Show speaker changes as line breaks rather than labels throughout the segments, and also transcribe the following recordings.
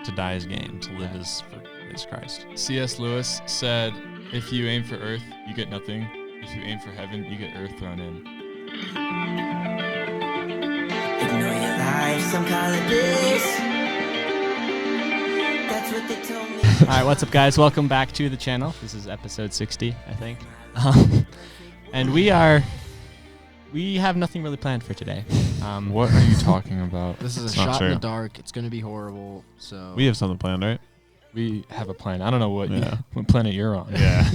to die is gain, to live is Christ.
C.S. Lewis said, if you aim for earth, you get nothing. If you aim for heaven, you get earth thrown in.
Ignore your life, some call it bliss. That's what they told me.
All right, what's up, guys? Welcome back to the channel. This is episode 60, I think. And we have nothing really planned for today.
What are you talking about?
This is a
It's not
shot in
true.
the dark. It's going to be horrible. So
We have something planned, right?
We have a plan. I don't know what planet you're on.
Yeah.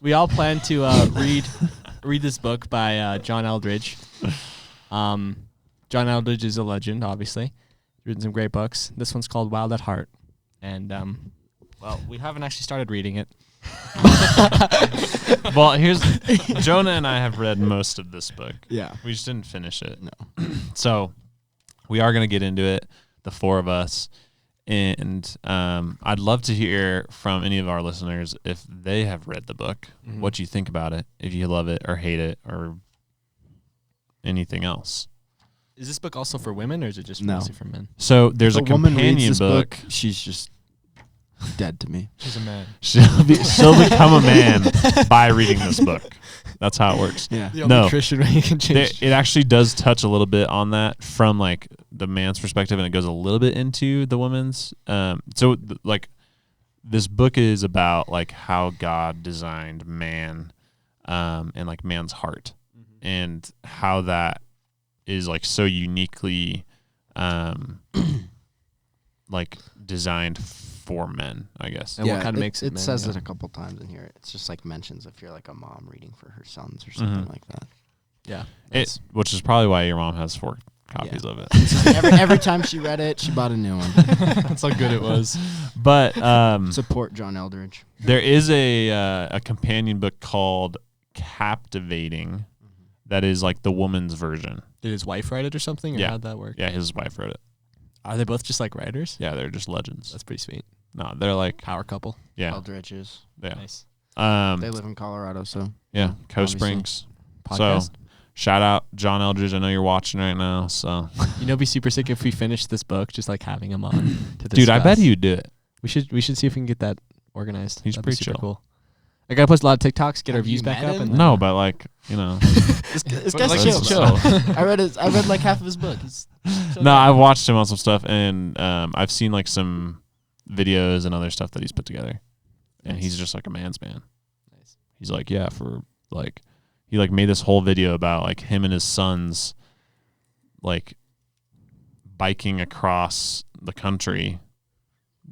We all plan to read this book by John Eldridge. John Eldridge is a legend, obviously. He's written some great books. This one's called Wild at Heart. And, we haven't actually started reading it.
Well, Jonah and I have read most of this book.
yeah.
We just didn't finish it.
No.
So we are going to get into it, the four of us. And I'd love to hear from any of our listeners if they have read the book, what you think about it, if you love it or hate it or anything else.
Is this book also for women, or is it just
No.
mostly for men?
So there's a
woman reads
companion
this
book.
She's just dead to me.
She's a man.
She'll become a man by reading this book. That's how it works.
Yeah.
The only
No.
Christian way you can change.
It actually does touch a little bit on that from like the man's perspective, and it goes a little bit into the woman's. This book is about like how God designed man, and like man's heart, and how that is like so uniquely, like designed for men, I guess.
And what kind of makes it
It
men,
says
yeah.
it a couple times in here. It's just like mentions if you're like a mom reading for her sons or something
Mhm.
like that.
Yeah.
Which is probably why your mom has 4 copies
Yeah.
of it.
every time she read it, she bought a new one.
That's how good it was.
But
Support John Eldridge.
there is a companion book called Captivating that is like the woman's version.
Did his wife write it or something, or
Yeah.
how'd that work?
Yeah, his wife wrote it.
Are they both just like writers?
Yeah, they're just legends.
That's pretty sweet.
No, they're like
Power couple.
yeah,
Eldridges.
yeah.
Nice.
They live in Colorado, so
Yeah, Coast
obviously.
Springs.
Podcast.
So shout out John Eldridge. I know you're watching right now. So
You know, it'd be super sick if we finished this book, just like having him on to discuss.
dude, I bet he'd do it.
We should see if we can get that organized.
He's
That'd
pretty
be super
chill.
cool. I gotta post a lot of TikToks, get our
Have
views
you
back
met
up.
him?
And
No, but like
this
But
guy's
like,
chill.
chill.
I read like half of his book. He's so
no,
good.
I've watched him on some stuff, and I've seen like some videos and other stuff that he's put together, and
Nice.
he's just like a man's man.
Nice.
He's like, yeah, for like, he like made this whole video about like him and his sons, like biking across the country,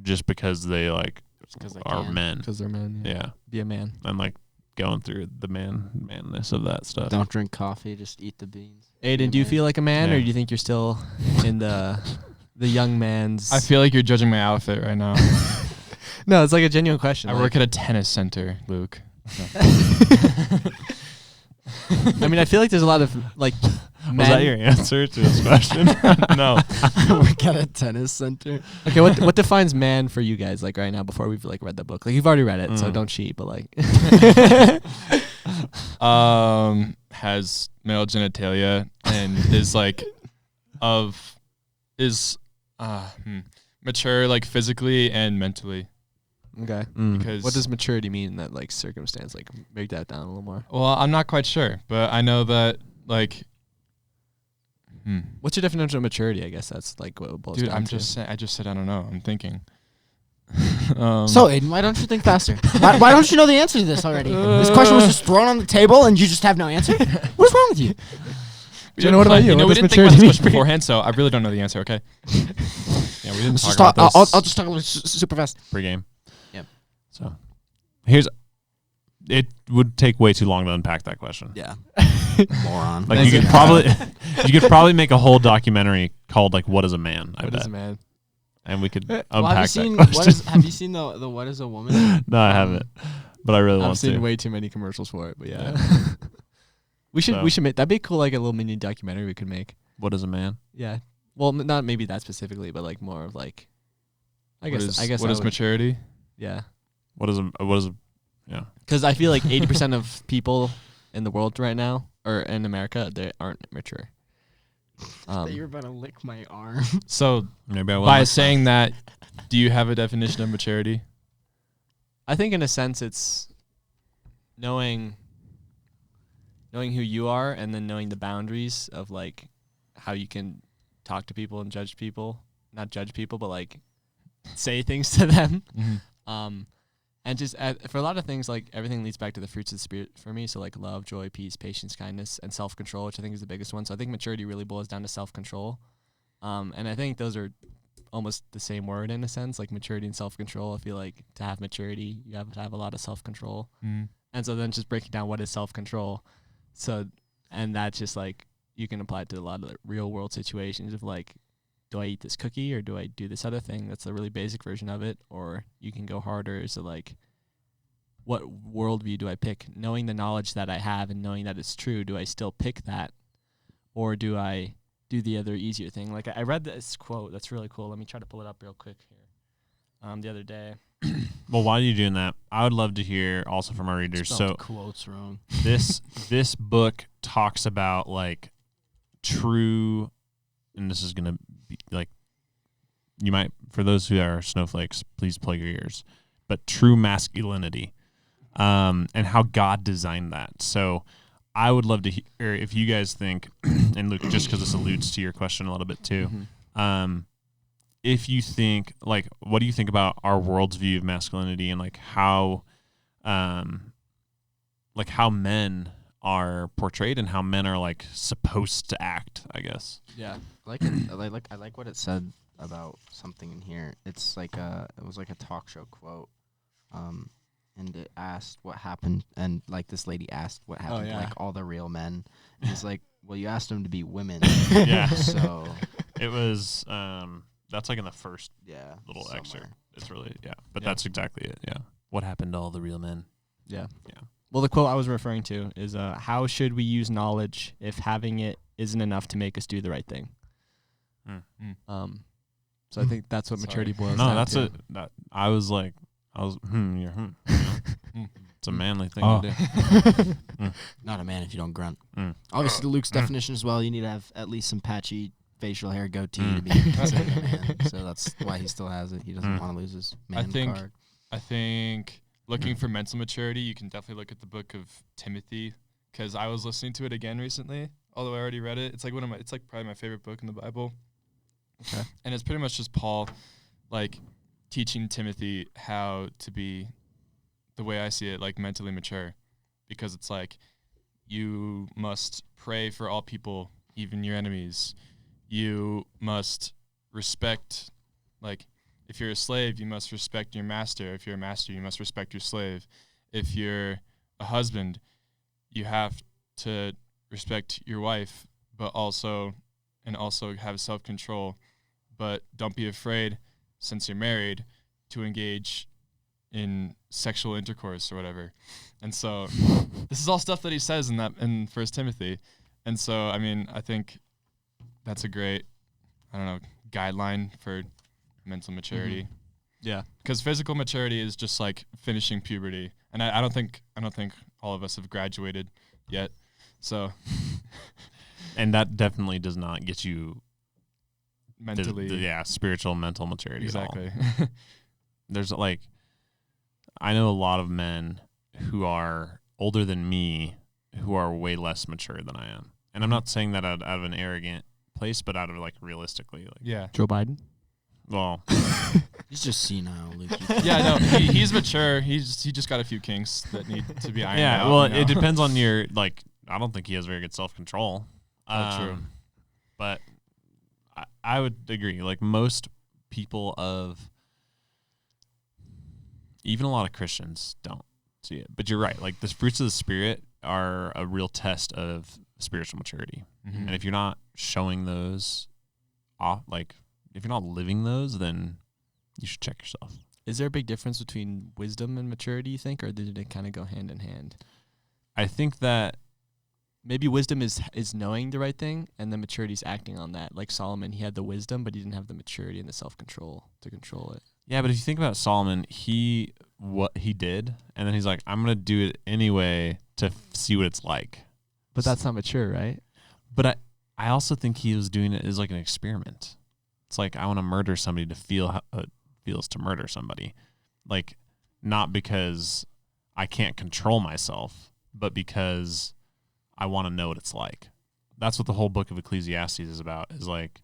just because they like
Because they
are
can.
men.
because they're men.
Yeah,
Be a man.
and like going through the manness of that stuff.
Don't drink coffee, just eat the beans.
Aiden, do you feel like a man,
Yeah.
or do you think you're still in the young man's?
I feel like you're judging my outfit right now.
No, it's like a genuine question.
I work at a tennis center, Luke.
I mean, I feel like there's a lot of like.
Was that your answer to this question? No.
I work at a tennis center.
Okay, what defines man for you guys like right now before we've like read the book? Like you've already read it, so don't cheat. But like,
Has male genitalia and is like mature like physically and mentally.
okay.
Because
What does maturity mean in that like circumstance? Like break that down a little more.
well, I'm not quite sure, but I know that like.
What's your definition of maturity? I guess that's like what it boils
Dude,
down
I'm
to.
just saying. I just said I don't know. I'm thinking.
So, Aiden, why don't you think faster? why don't you know the answer to this already? This question was just thrown on the table and you just have no answer? What's wrong with you?
Jenna, what about you?
You know,
What
we
does
didn't think about this
maturity
question
mean?
beforehand, so I really don't know the answer. Okay. Yeah, we didn't
Let's
talk
just talk,
about this.
I'll just talk a little super fast.
Pre-game.
Yep.
So, it would take way too long to unpack that question.
Yeah. Moron.
Like you could probably make a whole documentary called like "What is a Man?" I
What
bet,
is a man?
and we could
Well,
unpack
have you
that
seen
question.
have you seen the What is a Woman?
No, I haven't, but I really
I've
want
seen
to.
way too many commercials for it, but yeah.
Yeah.
we
So.
should make that'd be cool, like a little mini documentary we could make.
What is a man?
Yeah. Well, not maybe that specifically, but like more of like. I guess
What is maturity?
Yeah.
What is a yeah?
Because I feel like 80% of people in the world right now, or in America, they aren't mature.
You were about to lick my arm.
So
Maybe I will.
by saying that, do you have a definition of maturity?
I think in a sense it's knowing who you are and then knowing the boundaries of like how you can talk to people and judge people. Not judge people, but like say things to them. And just for a lot of things, like everything leads back to the fruits of the Spirit for me. So like love, joy, peace, patience, kindness, and self-control, which I think is the biggest one. So I think maturity really boils down to self-control. And I think those are almost the same word in a sense, like maturity and self-control. I feel like to have maturity, you have to have a lot of self-control. And so then just breaking down what is self-control. So, and that's just like, you can apply it to a lot of the real world situations of like, do I eat this cookie or do I do this other thing? That's a really basic version of it. Or you can go harder. So like, what worldview do I pick? Knowing the knowledge that I have and knowing that it's true, do I still pick that? Or do I do the other easier thing? Like I read this quote that's really cool. Let me try to pull it up real quick here. The other day.
Well, while you're doing that, I would love to hear also from our readers. So
quotes wrong.
this book talks about like true, and this is gonna be like, you might, for those who are snowflakes, please plug your ears, but true masculinity, and how God designed that. So I would love to hear if you guys think, and Luke, just because this alludes to your question a little bit too, if you think, like, what do you think about our world's view of masculinity and like how men are portrayed and how men are like supposed to act, I guess.
Yeah.
I like what it said about something in here. It's like it was like a talk show quote, and it asked what happened, and like this lady asked what happened to like all the real men. And he's like, well, you asked them to be women.
Yeah.
So
it was that's like in the first little
somewhere.
excerpt. It's really but that's exactly it. Yeah. What happened to all the real men?
Yeah.
Yeah.
Well, the quote I was referring to is, how should we use knowledge if having it isn't enough to make us do the right thing? So I think that's what maturity boils down
No, that's
to.
it. It's a manly thing to do.
Not a man if you don't grunt. Obviously, Luke's definition as well. You need to have at least some patchy facial hair, goatee to be considered a man. So that's why he still has it. He doesn't want to lose his man card.
I think looking for mental maturity, you can definitely look at the book of Timothy, because I was listening to it again recently. Although I already read it, it's like it's like probably my favorite book in the Bible.
Okay.
And it's pretty much just Paul, like, teaching Timothy how to be, the way I see it, like mentally mature, because it's like you must pray for all people, even your enemies. You must respect, like, if you're a slave, you must respect your master. If you're a master, you must respect your slave. If you're a husband, you have to respect your wife, but also have self-control. But don't be afraid, since you're married, to engage in sexual intercourse or whatever. And so this is all stuff that he says in 1 Timothy. And so, I mean, I think that's a great, guideline for mental maturity.
Yeah.
Because physical maturity is just like finishing puberty. And I don't think all of us have graduated yet. So
And that definitely does not get you
mentally.
spiritual mental maturity
Exactly.
at all. There's like, I know a lot of men who are older than me who are way less mature than I am. And I'm not saying that out of an arrogant place, but out of like realistically. Like,
Yeah.
Joe Biden?
Well,
He's just senile, Luke.
Yeah, no, he's mature. He just got a few kinks that need to be ironed out.
yeah, well,
you know?
it depends on your, like, I don't think he has very good self-control.
True.
But I would agree. Like, most people even a lot of Christians don't see it. But you're right. Like, the fruits of the Spirit are a real test of spiritual maturity.
Mm-hmm.
And if you're not showing those off, like, if you're not living those, then you should check yourself.
Is there a big difference between wisdom and maturity, you think, or did it kind of go hand in hand?
I think that
Maybe wisdom is knowing the right thing, and the maturity is acting on that. Like Solomon, he had the wisdom, but he didn't have the maturity and the self-control to control it.
yeah, but if you think about Solomon, what he did, and then he's like, I'm going to do it anyway to see what it's like.
But that's not mature, right?
But I also think he was doing it as like an experiment. It's like, I want to murder somebody to feel how it feels to murder somebody. Like, not because I can't control myself, but because I want to know what it's like. That's what the whole book of Ecclesiastes is about, is like,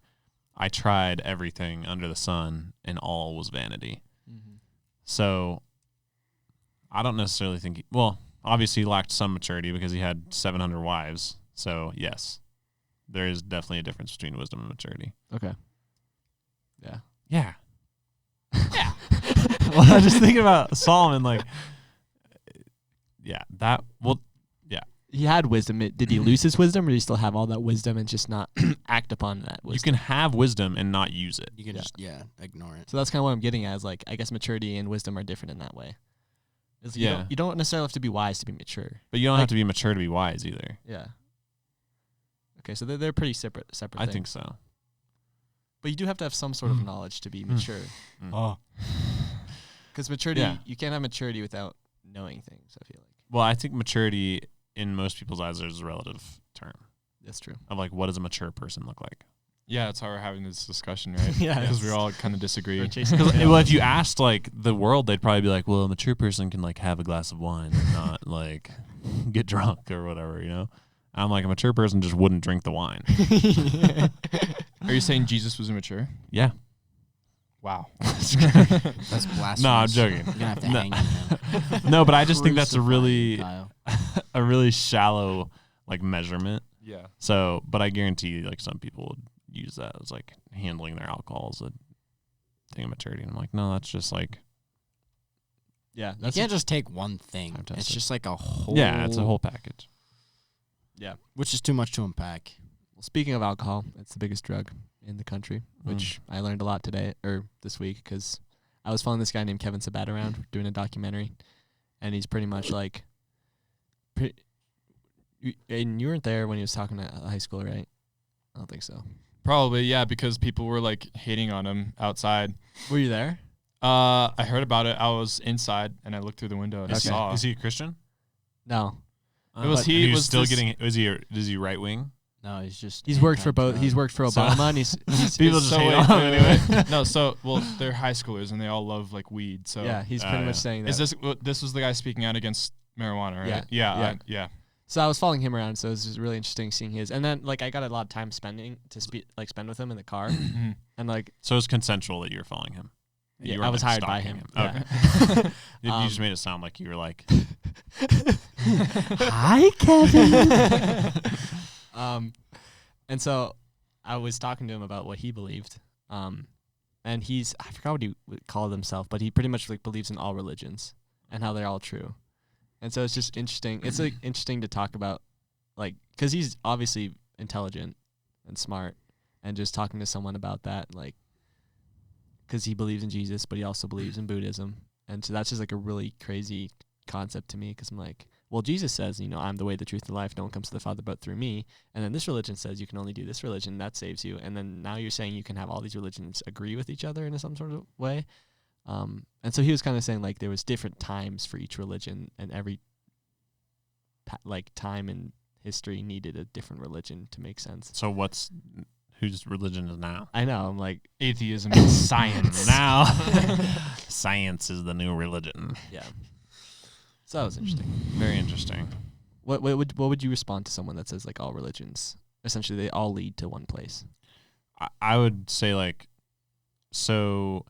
I tried everything under the sun and all was vanity. Mm-hmm. So I don't necessarily think, obviously he lacked some maturity because he had 700 wives. So yes, there is definitely a difference between wisdom and maturity.
Okay. Yeah.
Yeah. Yeah. Well, I'm just thinking about Solomon, like, yeah,
he had wisdom. Did he lose his wisdom, or did he still have all that wisdom and just not act upon that wisdom?
You can have wisdom and not use it.
You can just ignore it.
So that's kind of what I'm getting at. Is like, I guess maturity and wisdom are different in that way. You don't necessarily have to be wise to be mature.
But you don't have to be mature to be wise either.
Yeah. Okay, so they're pretty separate
I think so.
But you do have to have some sort of knowledge to be mature.
Oh.
Because maturity, you can't have maturity without knowing things, I feel like.
Well, I think maturity in most people's eyes is a relative term.
That's true.
Of like, what does a mature person look like?
Yeah, that's how we're having this discussion, right?
Yeah.
Because we all kind of disagree.
Well, if you asked like the world, they'd probably be like, well, a mature person can like have a glass of wine and not like get drunk or whatever, you know? I'm like, a mature person just wouldn't drink the wine.
Are you saying Jesus was immature?
Yeah.
Wow.
That's blasphemous.
No, I'm joking.
You're gonna have to hang him now.
No, but I just think that's a really
Kyle.
a really shallow like measurement.
Yeah.
So, but I guarantee you, like, some people would use that as like handling their alcohol as a thing of maturity. And I'm like, no, that's just like,
Yeah.
You can't just take one thing.
I've
It's
tested.
just like a whole.
yeah, it's a whole package.
Yeah.
Which is too much to unpack.
Well, speaking of alcohol, it's the biggest drug in the country, which I learned a lot today or this week because I was following this guy named Kevin Sabat around doing a documentary, and he's pretty much like, and you weren't there when he was talking to high school, right? I don't think so.
Probably, yeah, because people were like hating on him outside.
Were you there?
I heard about it. I was inside and I looked through the window and I saw.
Is he a Christian?
No.
It was
But
he
was
was
still
this-
getting. Is he right wing?
No, he's just.
He's worked for both. He's worked for Obama, and he's
People just
so
hate
wait,
on him
wait, wait.
anyway.
No, so they're high schoolers and they all love like weed. So
yeah, he's pretty much saying that.
is this was the guy speaking out against marijuana, right?
Yeah.
Yeah.
So I was following him around, so it was just really interesting seeing his. And then like I got a lot of time spend with him in the car, and like
So it's consensual that you were following him.
yeah,
You
I
weren't,
was
like,
hired by
stalking
him.
Okay.
Yeah.
You just made it sound like you were like,
Hi, Kevin. And so I was talking to him about what he believed. And I forgot what he would call himself, but he pretty much like believes in all religions and how they're all true. And so it's just interesting. It's like interesting to talk about, like, because he's obviously intelligent and smart, and just talking to someone about that, like, because he believes in Jesus, but he also believes in Buddhism. And so that's just like a really crazy concept to me, because I'm like, well, Jesus says, I'm the way, the truth, and the life. No one comes to the Father but through me. And then this religion says you can only do this religion. That saves you. And then now you're saying you can have all these religions agree with each other in some sort of way. And so he was kind of saying, like, there was different times for each religion, and every time in history needed a different religion to make sense.
so whose religion is now?
I know. I'm like,
Atheism and science.
Now, science is the new religion.
yeah. So that was interesting.
Very interesting.
What would you respond to someone that says, like, all religions, essentially, they all lead to one place?
I would say, like, so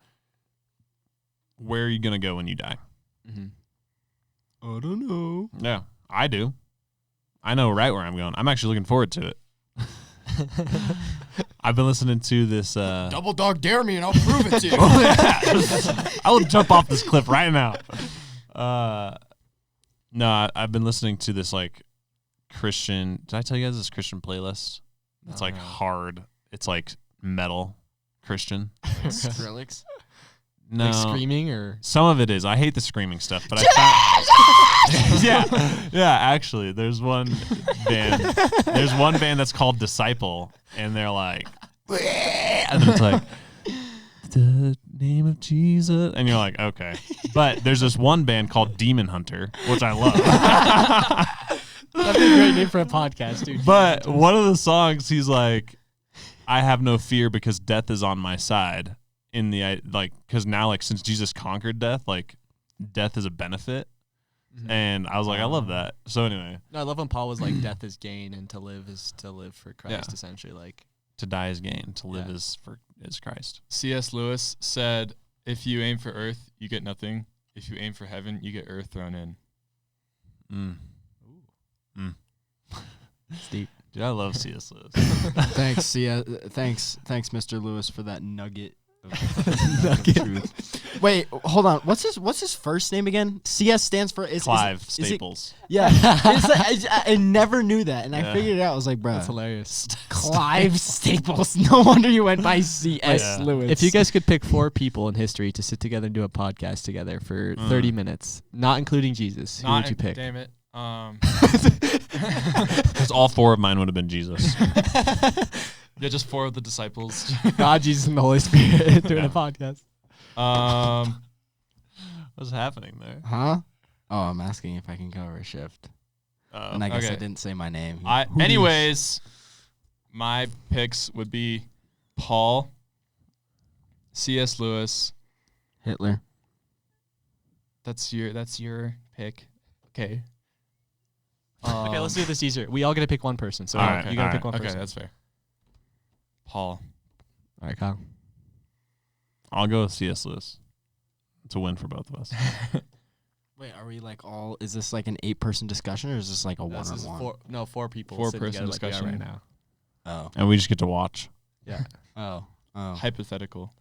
where are you going to go when you die?
Mm-hmm.
I don't know.
Yeah, I do. I know right where I'm going. I'm actually looking forward to it. I've been listening to this.
Double dog dare me and I'll prove it to you.
I will jump off this cliff right now. No, I've been listening to this, like, Christian. Did I tell you guys this Christian playlist? It's like hard. It's like metal Christian.
Skrillex.
No,
Like screaming or?
some of it is. I hate the screaming stuff, but I yeah. Actually, there's one band. There's one band that's called Disciple, and they're like, and it's like, the name of Jesus, and you're like, okay. But there's this one band called Demon Hunter, which I love.
That'd be a great name for a podcast, dude.
But one of the songs, he's like, I have no fear because death is on my side. Because now, like, since Jesus conquered death, like, death is a benefit.
Mhm.
And I was like, I love that. So anyway,
No, I love when Paul was like, death is gain and to live is to live for Christ,
Yeah.
essentially. Like,
to die is gain, to live
Yeah.
is Christ.
C.S. Lewis said, if you aim for earth, you get nothing. If you aim for heaven, you get earth thrown in.
it's deep.
Dude, I love C.S. Lewis.
Thanks, thanks, Mr. Lewis, for that nugget of truth. Wait, hold on. What's his first name again? CS stands for
Clive
is it-
Staples.
yeah, it's like, I never knew that, and
Yeah.
I figured it out. I was like, bro,
That's hilarious.
Clive Staples. No wonder you went by CS
Yeah.
Lewis.
If you guys could pick 4 people in history to sit together and do a podcast together for 30 minutes, not including Jesus, who would you pick?
Damn it.
Because all 4 of mine would have been Jesus.
Yeah, just 4 of the disciples.
God, Jesus, and the Holy Spirit doing
Yeah.
a podcast.
What's happening there?
Huh? Oh, I'm asking if I can cover a shift. And I guess I
Okay.
didn't say my name.
Anyways, my picks would be Paul, C.S. Lewis.
Hitler.
That's your pick. Okay.
Okay, let's do this easier. We all get to pick one person. So
All right,
you got to
all
pick
right.
one
Okay,
person.
that's fair. Paul.
All right, Kyle.
I'll go with C.S. Lewis. It's a win for both of us.
Wait, are we like all? Is this like an 8-person discussion, or is this like a
This is
one-on-one?
4 people.
4-person
sitting together like we are
discussion.
right now.
Oh,
And we just get to watch.
Yeah.
oh.
Hypothetical.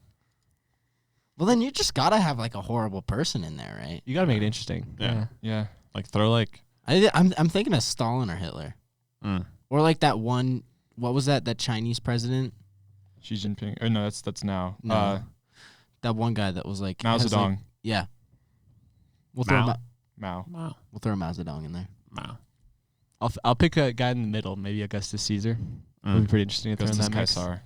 Well, then you just gotta have like a horrible person in there, right?
You got to make it interesting.
Yeah.
Yeah.
Like, throw like...
I'm thinking of Stalin or Hitler, or like that one. What was that? That Chinese president?
Xi Jinping. Or no, that's now.
No. That one guy that was like
Mao
has, like-
Zedong.
yeah. We'll throw
Mao?
Mao.
Wow.
we'll throw Mao Zedong in there.
Wow.
I'll pick a guy in the middle, maybe Augustus Caesar. Would be pretty interesting to throw in
Augustus
that mix.
Caesar.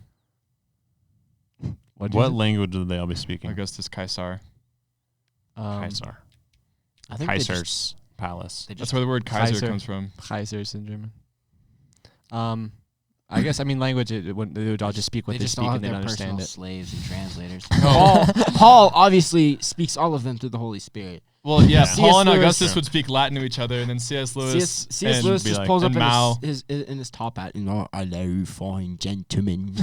What'd you
What
say?
language would they all be speaking?
Augustus Caesar.
Caesar.
I think they just-
Kaiser's palace.
they just-
That's where the word Kaiser
Kaiser.
comes from.
Kaisers in German. I guess, I mean, language, they would all just speak what they
just
speak
all have
and they'd
their
understand
personal
it.
slaves and translators. Paul obviously speaks all of them through the Holy Spirit.
Well, yeah,
Yeah.
Paul and
C.S. Lewis-
Augustus would speak Latin to each other, and then C.S. Lewis.
C.S.
and
Lewis
be
just
like-
pulls up
and
in
Mao.
his top hat. Hello, fine gentlemen.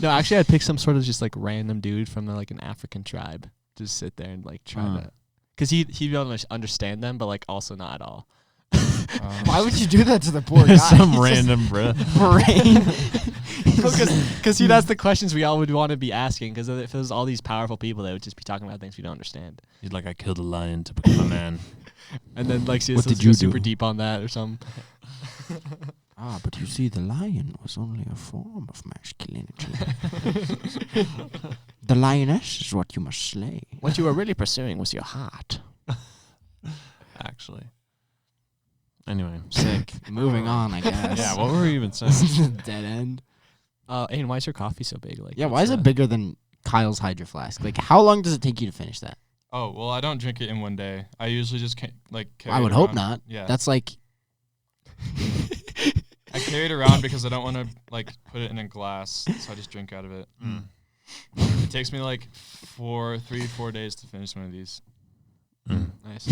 No, actually, I'd pick some sort of just like random dude from like an African tribe. Just sit there and like try to. Because he'd be able to understand them, but like also not at all.
Why would you do that to the poor guy?
Some
He's just
random bruh.
brain.
Because he'd ask the questions we all would want to be asking. Because if it was all these powerful people, they would just be talking about things we don't understand.
He's like, I killed a lion to become a man.
And then like,
What did
go
you
super
do?
deep on that or something.
But you see, the lion was only a form of masculinity. The lioness is what you must slay.
What you were really pursuing was your heart.
Actually. Anyway.
Sick. Moving on, I guess.
Yeah, what were we even saying?
Dead end.
Hey, why is your coffee so big? Like,
Yeah, why
what's
is it bigger than Kyle's Hydro Flask? Like, how long does it take you to finish that?
Oh, well, I don't drink it in one day. I usually just carry
I would
it
hope
around.
not.
Yeah.
That's like,
I carry it around because I don't want to like put it in a glass, so I just drink out of it. It takes me like 4 days to finish one of these.
Nice.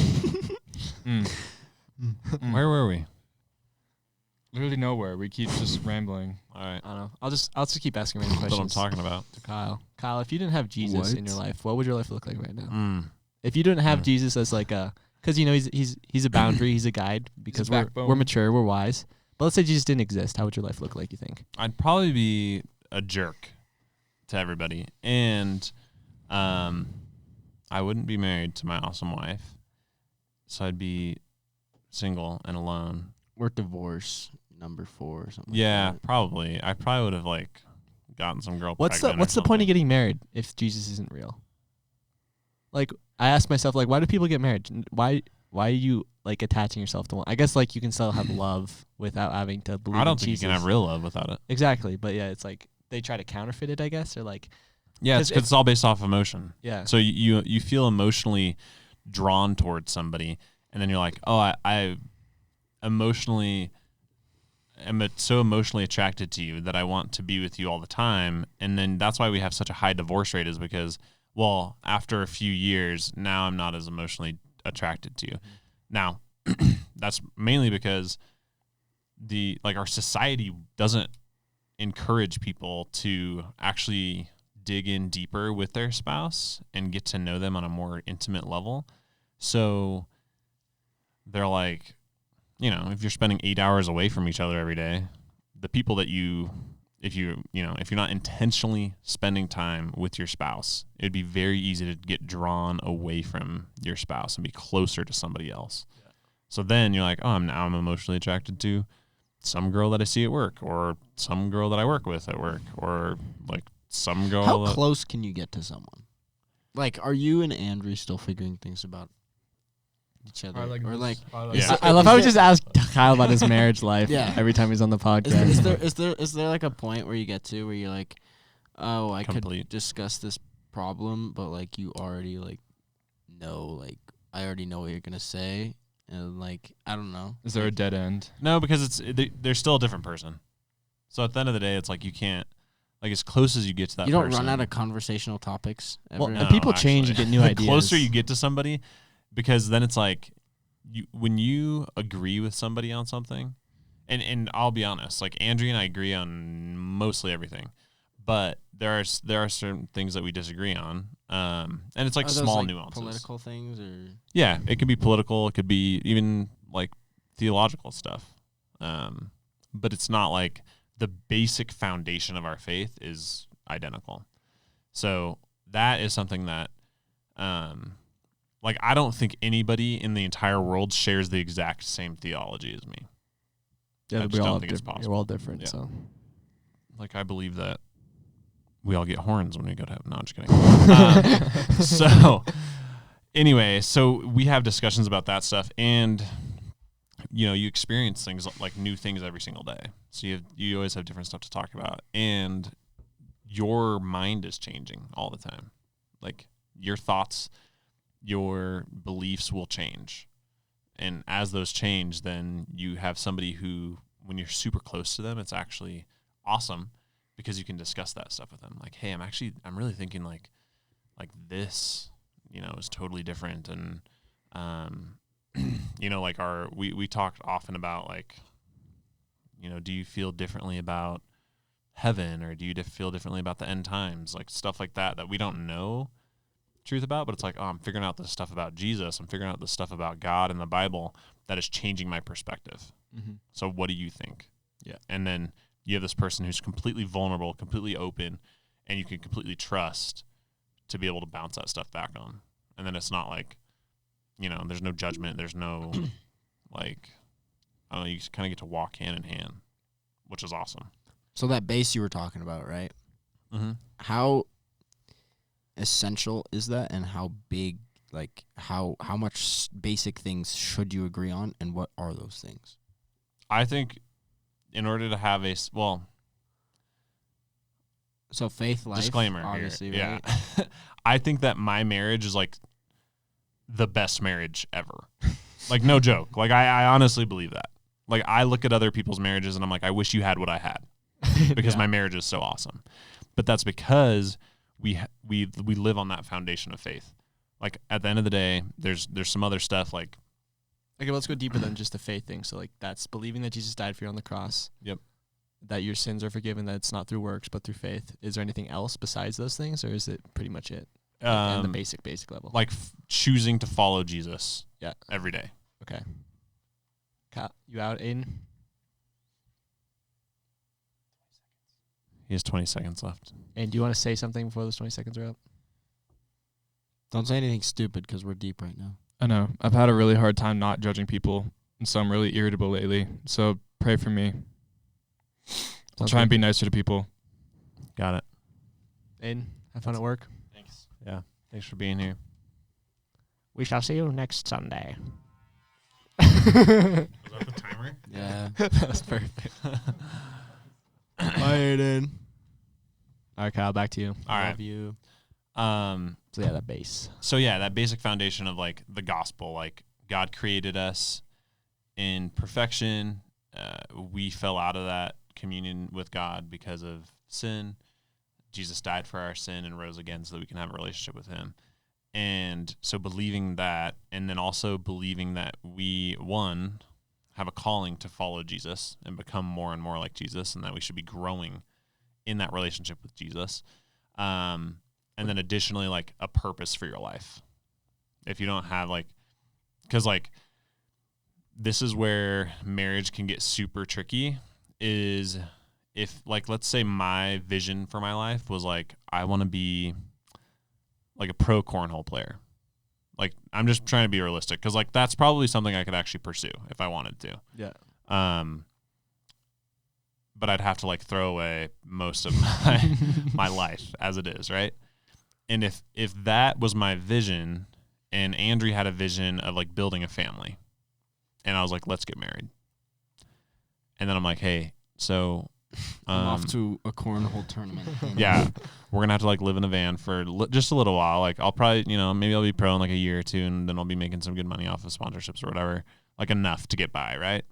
Where were we?
Literally nowhere. We keep just rambling.
All right.
I don't know. I'll just keep asking random
That's what I'm
questions
talking about.
to Kyle. Kyle, if you didn't have Jesus in
What?
your life, what would your life look like right now?
Mm.
If you didn't have Jesus as like a, because you know he's a boundary, he's a guide, because we're
backbone.
mature, we're wise. But let's say Jesus didn't exist, how would your life look like? You think?
I'd probably be a jerk to everybody, and I wouldn't be married to my awesome wife, so I'd be single and alone.
we're divorce number 4 or something.
Yeah,
Like that.
probably. I probably would have like gotten some girl.
What's
pregnant
the
or
point of
something.
getting married if Jesus isn't real? Like, I ask myself, like, why do people get married? Why are you like attaching yourself to one? I guess like you can still have love without having to believe.
I don't
in
think
Jesus.
you can have real love without it.
Exactly, but yeah, it's like they try to counterfeit it, I guess, or like,
Yeah,
'Cause
because it's all based off emotion.
yeah.
So you feel emotionally drawn towards somebody, and then you're like, oh, emotionally so emotionally attracted to you that I want to be with you all the time. And then that's why we have such a high divorce rate, is because, well, after a few years, now I'm not as emotionally attracted to you. Now, that's mainly because our society doesn't encourage people to actually dig in deeper with their spouse and get to know them on a more intimate level. So they're like, if you're spending 8 hours away from each other every day, the people that if you're not intentionally spending time with your spouse, it'd be very easy to get drawn away from your spouse and be closer to somebody else. Yeah. So then you're like, oh, I'm emotionally attracted to some girl that I see at work, or some girl that I work with at work, or like some girl.
How close can you get to someone? Like, are you and Andrew still figuring things about each other?
I love how we just ask Kyle about his marriage life every time he's on the podcast.
Is there like a point where you get to where you're like, oh, I could discuss this problem, but like you already like know, like I already know what you're gonna say, and like I don't know.
Is there a dead end?
No, because they're still a different person. So at the end of the day, it's like you can't, like, as close as you get to that person.
You don't run out of conversational topics ever?
Well, and people change and get new ideas.
The closer you get to somebody, because then it's like, when you agree with somebody on something, and I'll be honest, like Andrea and I agree on mostly everything, but there are certain things that we disagree on, and it's like small nuances.
Political things, or
yeah, it could be political, it could be even like theological stuff, but it's not like the basic foundation of our faith is identical. So that is something that, like, I don't think anybody in the entire world shares the exact same theology as me.
Yeah,
I just don't think it's
we're
possible.
all different,
Yeah.
so.
Like, I believe that we all get horns when we go to heaven. No, I'm just kidding. So, anyway, so we have discussions about that stuff, and you experience things like new things every single day. So you always have different stuff to talk about, and your mind is changing all the time. Like, your thoughts, your beliefs will change. And as those change, then you have somebody who, when you're super close to them, it's actually awesome because you can discuss that stuff with them. Like, hey, I'm really thinking like this, is totally different. And, like we talked often about like, do you feel differently about heaven, or do you feel differently about the end times? Like stuff like that we don't know truth about, but it's like, oh, I'm figuring out this stuff about Jesus. I'm figuring out this stuff about God and the Bible that is changing my perspective.
Mm-hmm.
So what do you think?
Yeah.
And then you have this person who's completely vulnerable, completely open, and you can completely trust to be able to bounce that stuff back on. And then it's not like, there's no judgment. There's no like, I don't know, you just kind of get to walk hand in hand, which is awesome.
So that base you were talking about, right?
Mm-hmm.
How essential is that, and how big, like how much basic things should you agree on, and what are those things?
I think in order to have
so faith, life,
disclaimer
obviously,
here.
right?
Yeah. I think that my marriage is like the best marriage ever. Like, no joke. Like, I honestly believe that. Like, I look at other people's marriages and I'm like, I wish you had what I had, because my marriage is so awesome. But that's because we live on that foundation of faith. Like, at the end of the day, there's some other stuff like.
Okay, let's go deeper than just the faith thing. So, like, that's believing that Jesus died for you on the cross.
Yep. That
your sins are forgiven, that it's not through works, but through faith. Is there anything else besides those things, or is it pretty much it? At the basic level.
Like choosing to follow Jesus.
Yeah.
Every day.
Okay. You out, Aiden?
He has 20 seconds left.
And do you want to say something before those 20 seconds are up?
Don't say anything stupid, because we're deep right now.
I know. I've had a really hard time not judging people, and so I'm really irritable lately. So pray for me. I'll try and be nicer to people.
Got it.
Aiden, have fun at work.
Thanks. Yeah. Thanks for being here.
We shall see you next Sunday.
Was that the timer?
Yeah.
That was perfect.
Bye, Aiden.
All right, Kyle, back to you.
All right.
Love you.
So yeah, that base.
So yeah, that basic foundation of like the gospel, like God created us in perfection. We fell out of that communion with God because of sin. Jesus died for our sin and rose again so that we can have a relationship with him. And so believing that, and then also believing that we, one, have a calling to follow Jesus and become more and more like Jesus, and that we should be growing in that relationship with Jesus. And then additionally, like, a purpose for your life. If you don't have, like, because, like, this is where marriage can get super tricky, is if, like, let's say my vision for my life was, like, I want to be, like, a pro cornhole player. Like, I'm just trying to be realistic, because, like, that's probably something I could actually pursue if I wanted to.
Yeah.
But I'd have to, like, throw away most of my life as it is, right? And if that was my vision, and Andrew had a vision of, like, building a family, and I was like, let's get married. And then I'm like, hey, so
I'm off to a cornhole tournament.
yeah, we're gonna have to, like, live in a van for just a little while. Like, I'll probably, maybe I'll be pro in, like, a year or two, and then I'll be making some good money off of sponsorships or whatever, like, enough to get by, right?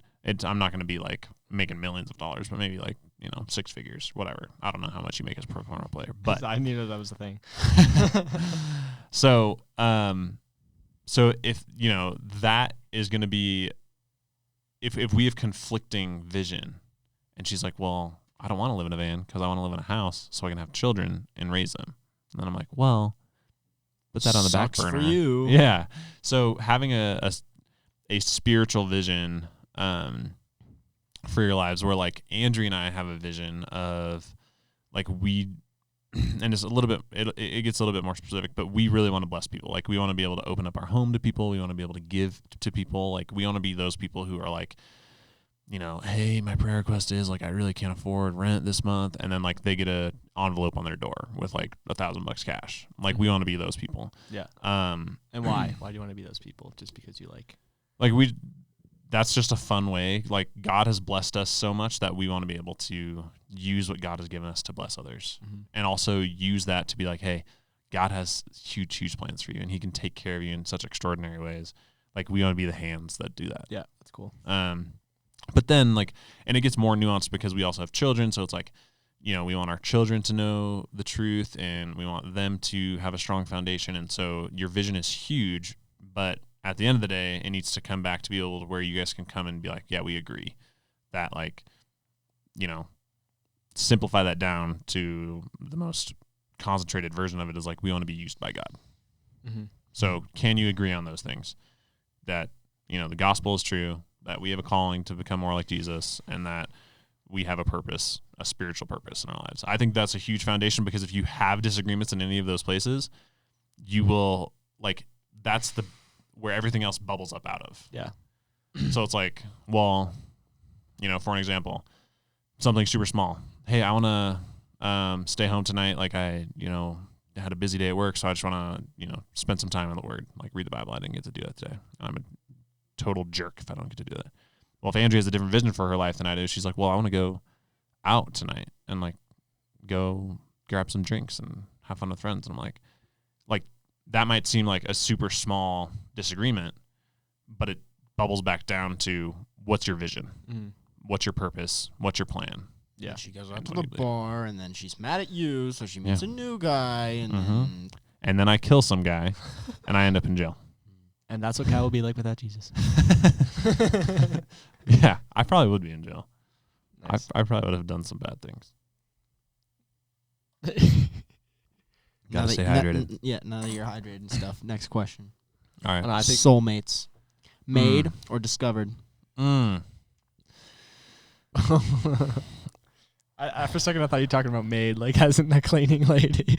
I'm not gonna be, like, making millions of dollars, but maybe, like, 6 figures, whatever. I don't know how much you make as a pro cornhole player, but
I knew that was the thing.
So if that is gonna be, if we have conflicting vision, and she's like, well, I don't want to live in a van because I want to live in a house so I can have children and raise them. And then I'm like, well, put that on the back burner.
For you.
Yeah. So having a spiritual vision for your lives, where, like, Andrew and I have a vision of, like, and it's a little bit, it gets a little bit more specific, but we really want to bless people. Like, we want to be able to open up our home to people. We want to be able to give to people. Like, we want to be those people who are like, hey, my prayer request is, like, I really can't afford rent this month. And then, like, they get a envelope on their door with, like, $1,000 cash. Like, we want to be those people.
Yeah. And why? Why do you want to be those people? Just because you like
that's just a fun way. Like, God has blessed us so much that we want to be able to use what God has given us to bless others.
Mm-hmm.
And also use that to be like, hey, God has huge, huge plans for you, and he can take care of you in such extraordinary ways. Like, we want to be the hands that do that.
Yeah, that's cool.
But then, like, and it gets more nuanced because we also have children. So it's like, we want our children to know the truth, and we want them to have a strong foundation. And so your vision is huge, but at the end of the day, it needs to come back to be able to where you guys can come and be like, yeah, we agree that, like, simplify that down to the most concentrated version of it is, like, we want to be used by God.
Mm-hmm.
So can you agree on those things? That, the gospel is true, that we have a calling to become more like Jesus, and that we have a purpose, a spiritual purpose in our lives. I think that's a huge foundation, because if you have disagreements in any of those places, you will, like, that's where everything else bubbles up out of.
Yeah.
So it's like, well, for an example, something super small. Hey, I want to stay home tonight. Like, I, had a busy day at work, so I just want to, spend some time in the Word, like, read the Bible. I didn't get to do that today. I'm a total jerk if I don't get to do that. Well, if Andrea has a different vision for her life than I do, she's like, well, I want to go out tonight and, like, go grab some drinks and have fun with friends. And I'm like, that might seem like a super small disagreement, but it bubbles back down to, what's your vision?
Mm-hmm.
What's your purpose? What's your plan?
Yeah. And she goes out to the bar, and then she's mad at you, so she meets a new guy,
and then I kill some guy, and I end up in jail.
And that's what Kyle will be like without Jesus.
Yeah, I probably would be in jail.
Nice.
I probably would have done some bad things. Gotta stay hydrated.
Now that you're hydrated and stuff. Next question.
All right.
I think
soulmates. Made or discovered?
I for a second I thought you were talking about maid, like as in the cleaning lady.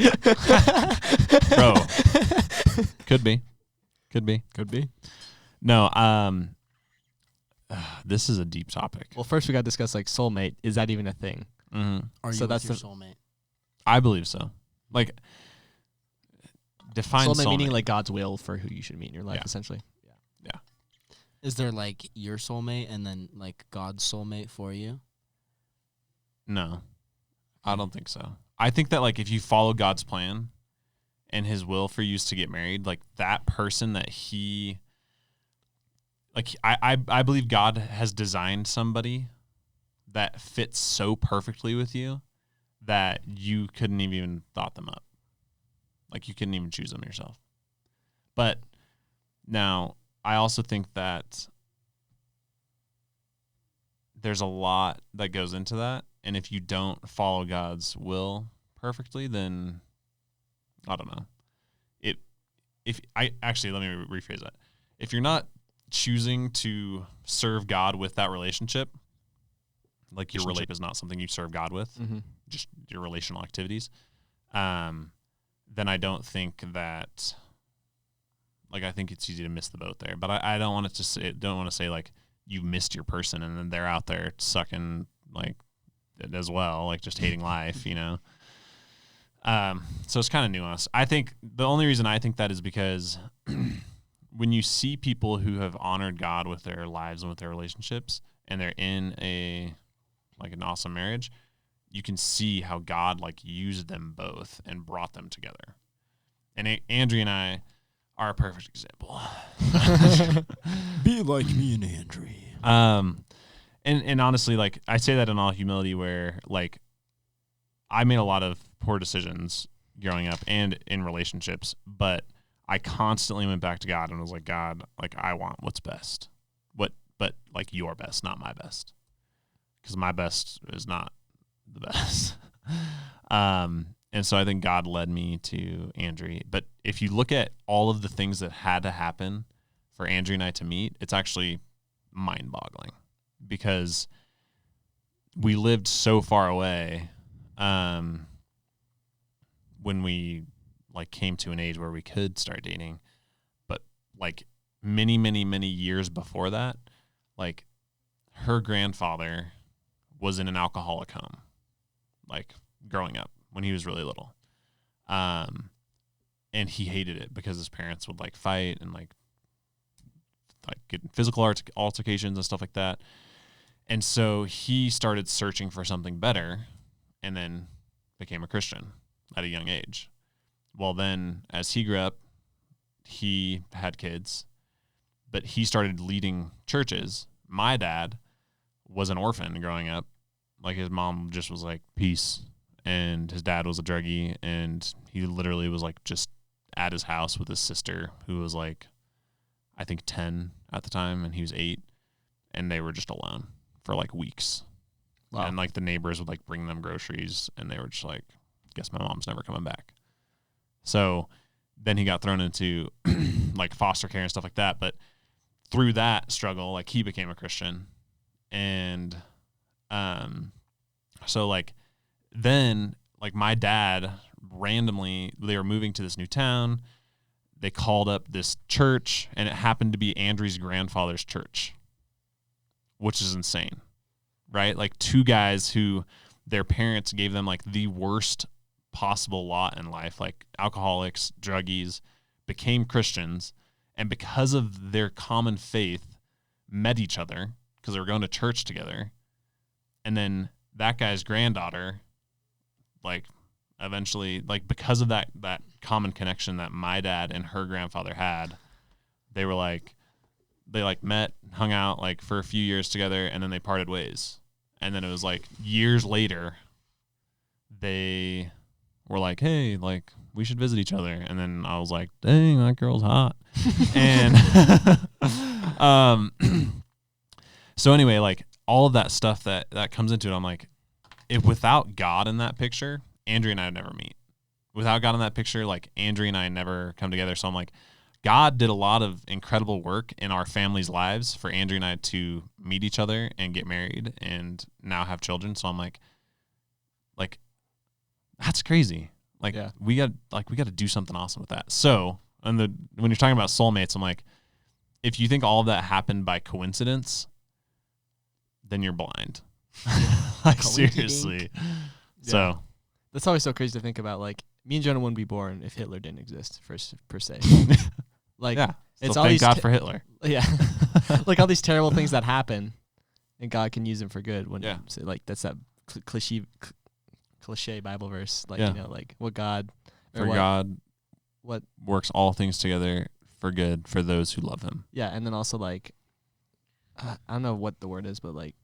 Bro. Could be. No, this is a deep topic.
Well, first we got to discuss, like, soulmate. Is that even a thing?
Mm-hmm.
Are you
that's
your soulmate?
I believe so. Like, define
soulmate meaning, like, God's will for who you should meet in your life,
Yeah.
essentially.
Yeah.
Is there, like, your soulmate and then, like, God's soulmate for you?
No, I don't think so. I think that, like, if you follow God's plan and his will for you is to get married, like, that person that he, like I believe God has designed somebody that fits so perfectly with you that you couldn't have even thought them up. Like you couldn't even choose them yourself. But now I also think that there's a lot that goes into that. And if you don't follow God's will perfectly, then I don't know. Let me rephrase that. If you're not choosing to serve God with that relationship, like your relationship is not something you serve God with, just your relational activities, then I don't think that, like, I think it's easy to miss the boat there. But I don't want to say like you missed your person and then they're out there sucking like as well, like just hating life, you know. So it's kind of nuanced. I think the only reason I think that is because when you see people who have honored God with their lives and with their relationships, and they're in an awesome marriage, you can see how God like used them both and brought them together. And Andrea and I are a perfect example.
Be like me and Andrea.
And honestly, like I say that in all humility, where like I made a lot of poor decisions growing up and in relationships, but I constantly went back to God and was like, God, like I want what's best, but like your best, not my best, because my best is not the best. And so I think God led me to Andrea. But if you look at all of the things that had to happen for Andrea and I to meet, it's actually mind-boggling because we lived so far away. When we like came to an age where we could start dating, but like many, many, many years before that, like her grandfather was in an alcoholic home, like growing up when he was really little. And he hated it because his parents would like fight and like get in physical altercations and stuff like that. And so he started searching for something better and then became a Christian at a young age. Well, then as he grew up, he had kids, but he started leading churches. My dad was an orphan growing up. Like his mom just was like, peace. And his dad was a druggie. And he literally was like just at his house with his sister who was like, I think 10 at the time. And he was 8. And they were just alone for like weeks. Wow. And like the neighbors would like bring them groceries and they were just like, guess my mom's never coming back. So then he got thrown into like foster care and stuff like that. But through that struggle, like he became a Christian. And so like then like my dad randomly, they were moving to this new town. They called up this church and it happened to be Andrew's grandfather's church, which is insane, right? Like two guys who their parents gave them like the worst possible lot in life, like alcoholics, druggies, became Christians, and because of their common faith met each other because they were going to church together. And then that guy's granddaughter, like eventually, like because of that common connection that my dad and her grandfather had, they met, hung out like for a few years together, and then they parted ways. And then it was like years later, they were like, hey, like we should visit each other. And then I was like, dang, that girl's hot. And so anyway, like all of that stuff that comes into it, I'm like, if without God in that picture, Andrea and I would never meet. Without God in that picture, like Andrea and I never come together. So I'm like, God did a lot of incredible work in our family's lives for Andrea and I to meet each other and get married and now have children. So I'm like that's crazy. Like we got to do something awesome with that. So, when you're talking about soulmates, I'm like, if you think all of that happened by coincidence, then you're blind. Like seriously. Yeah. So
that's always so crazy to think about. Like me and Jonah wouldn't be born if Hitler didn't exist, per se. Like it's all
thank
these
God for Hitler.
Yeah, like all these terrible things that happen, and God can use them for good. When so like that's that cliche Bible verse, like you know, like God
works all things together for good for those who love Him.
Yeah, and then also like I don't know what the word is, but like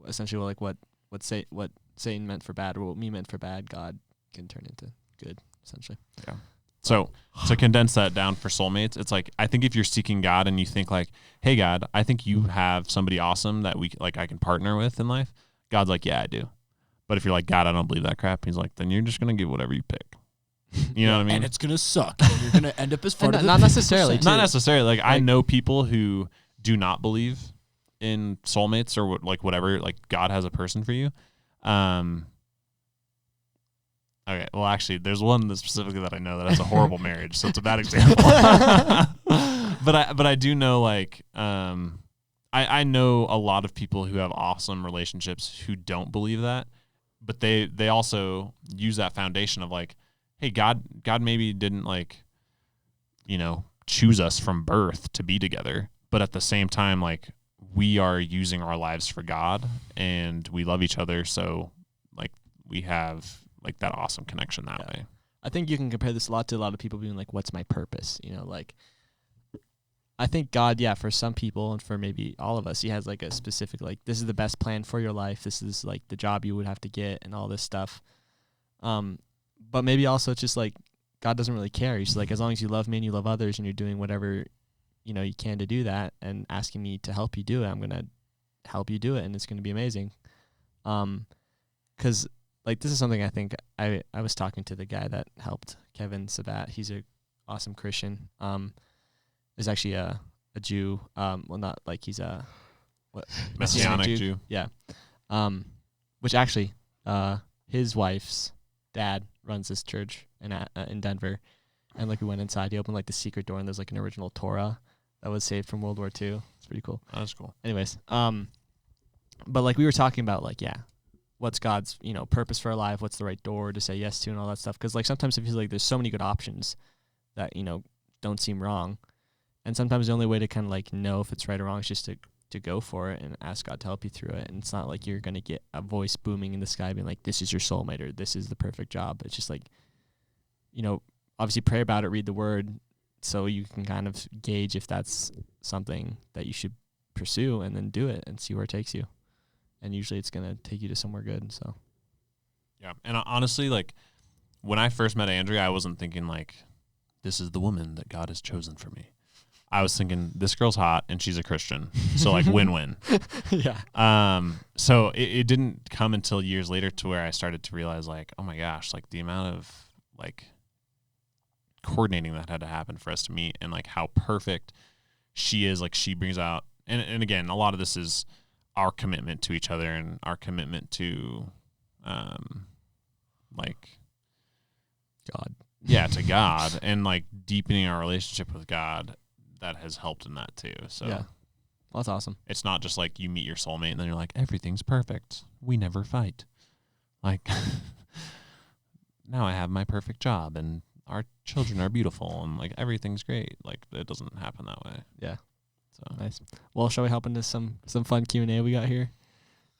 essentially like what Satan meant for bad or what me meant for bad, God can turn into good, essentially.
Yeah. So to condense that down for soulmates, it's like, I think if you're seeking God and you think like, hey God, I think you have somebody awesome that I can partner with in life. God's like, yeah, I do. But if you're like, God, I don't believe that crap, he's like, then you're just going to get whatever you pick. You know what I mean?
And it's going to suck. And you're going to end up as part of the
not necessarily.
50%.
Not necessarily. Like I know people who do not believe in soulmates or whatever, like God has a person for you. Okay, well, actually, there's one that specifically that I know that has a horrible marriage, so it's a bad example. but I do know, like, I know a lot of people who have awesome relationships who don't believe that, but they also use that foundation of like, hey, God maybe didn't like, choose us from birth to be together, but at the same time, like, we are using our lives for God, and we love each other, so like we have like that awesome connection that way.
I think you can compare this a lot to a lot of people being like, what's my purpose? Like I think God, for some people and for maybe all of us, he has like a specific, like, this is the best plan for your life. This is like the job you would have to get and all this stuff. But maybe also it's just like, God doesn't really care. He's like, as long as you love me and you love others and you're doing whatever, you can to do that and asking me to help you do it, I'm going to help you do it. And it's going to be amazing. 'Cause like, this is something I think I was talking to the guy that helped Kevin Sabat. He's a awesome Christian. Is actually a Jew. Well, not like he's a
Messianic Jew.
Yeah. Which actually, his wife's dad runs this church in Denver, and like we went inside, he opened like the secret door, and there's like an original Torah that was saved from World War II. It's pretty cool.
Oh, that's cool.
Anyways, but like we were talking about, like, what's God's, purpose for our life? What's the right door to say yes to and all that stuff? Because like sometimes it feels like there's so many good options that, don't seem wrong. And sometimes the only way to kind of like know if it's right or wrong is just to go for it and ask God to help you through it. And it's not like you're going to get a voice booming in the sky being like, this is your soulmate or this is the perfect job. It's just like, obviously pray about it, read the word so you can kind of gauge if that's something that you should pursue, and then do it and see where it takes you. And usually it's going to take you to somewhere good. So,
yeah. And honestly, like when I first met Andrea, I wasn't thinking like, this is the woman that God has chosen for me. I was thinking this girl's hot and she's a Christian. So like win-win.
yeah.
So it didn't come until years later to where I started to realize like, oh my gosh, like the amount of like coordinating that had to happen for us to meet, and like how perfect she is. Like she brings out, and again, a lot of this is our commitment to each other and our commitment to, like
God.
Yeah, to God, and like deepening our relationship with God. That has helped in that too. So
yeah, well, that's awesome.
It's not just like you meet your soulmate and then you're like, everything's perfect. We never fight. Like now I have my perfect job and our children are beautiful and like everything's great. Like it doesn't happen that way.
Yeah.
So
nice. Well, shall we hop into some fun Q&A we got here?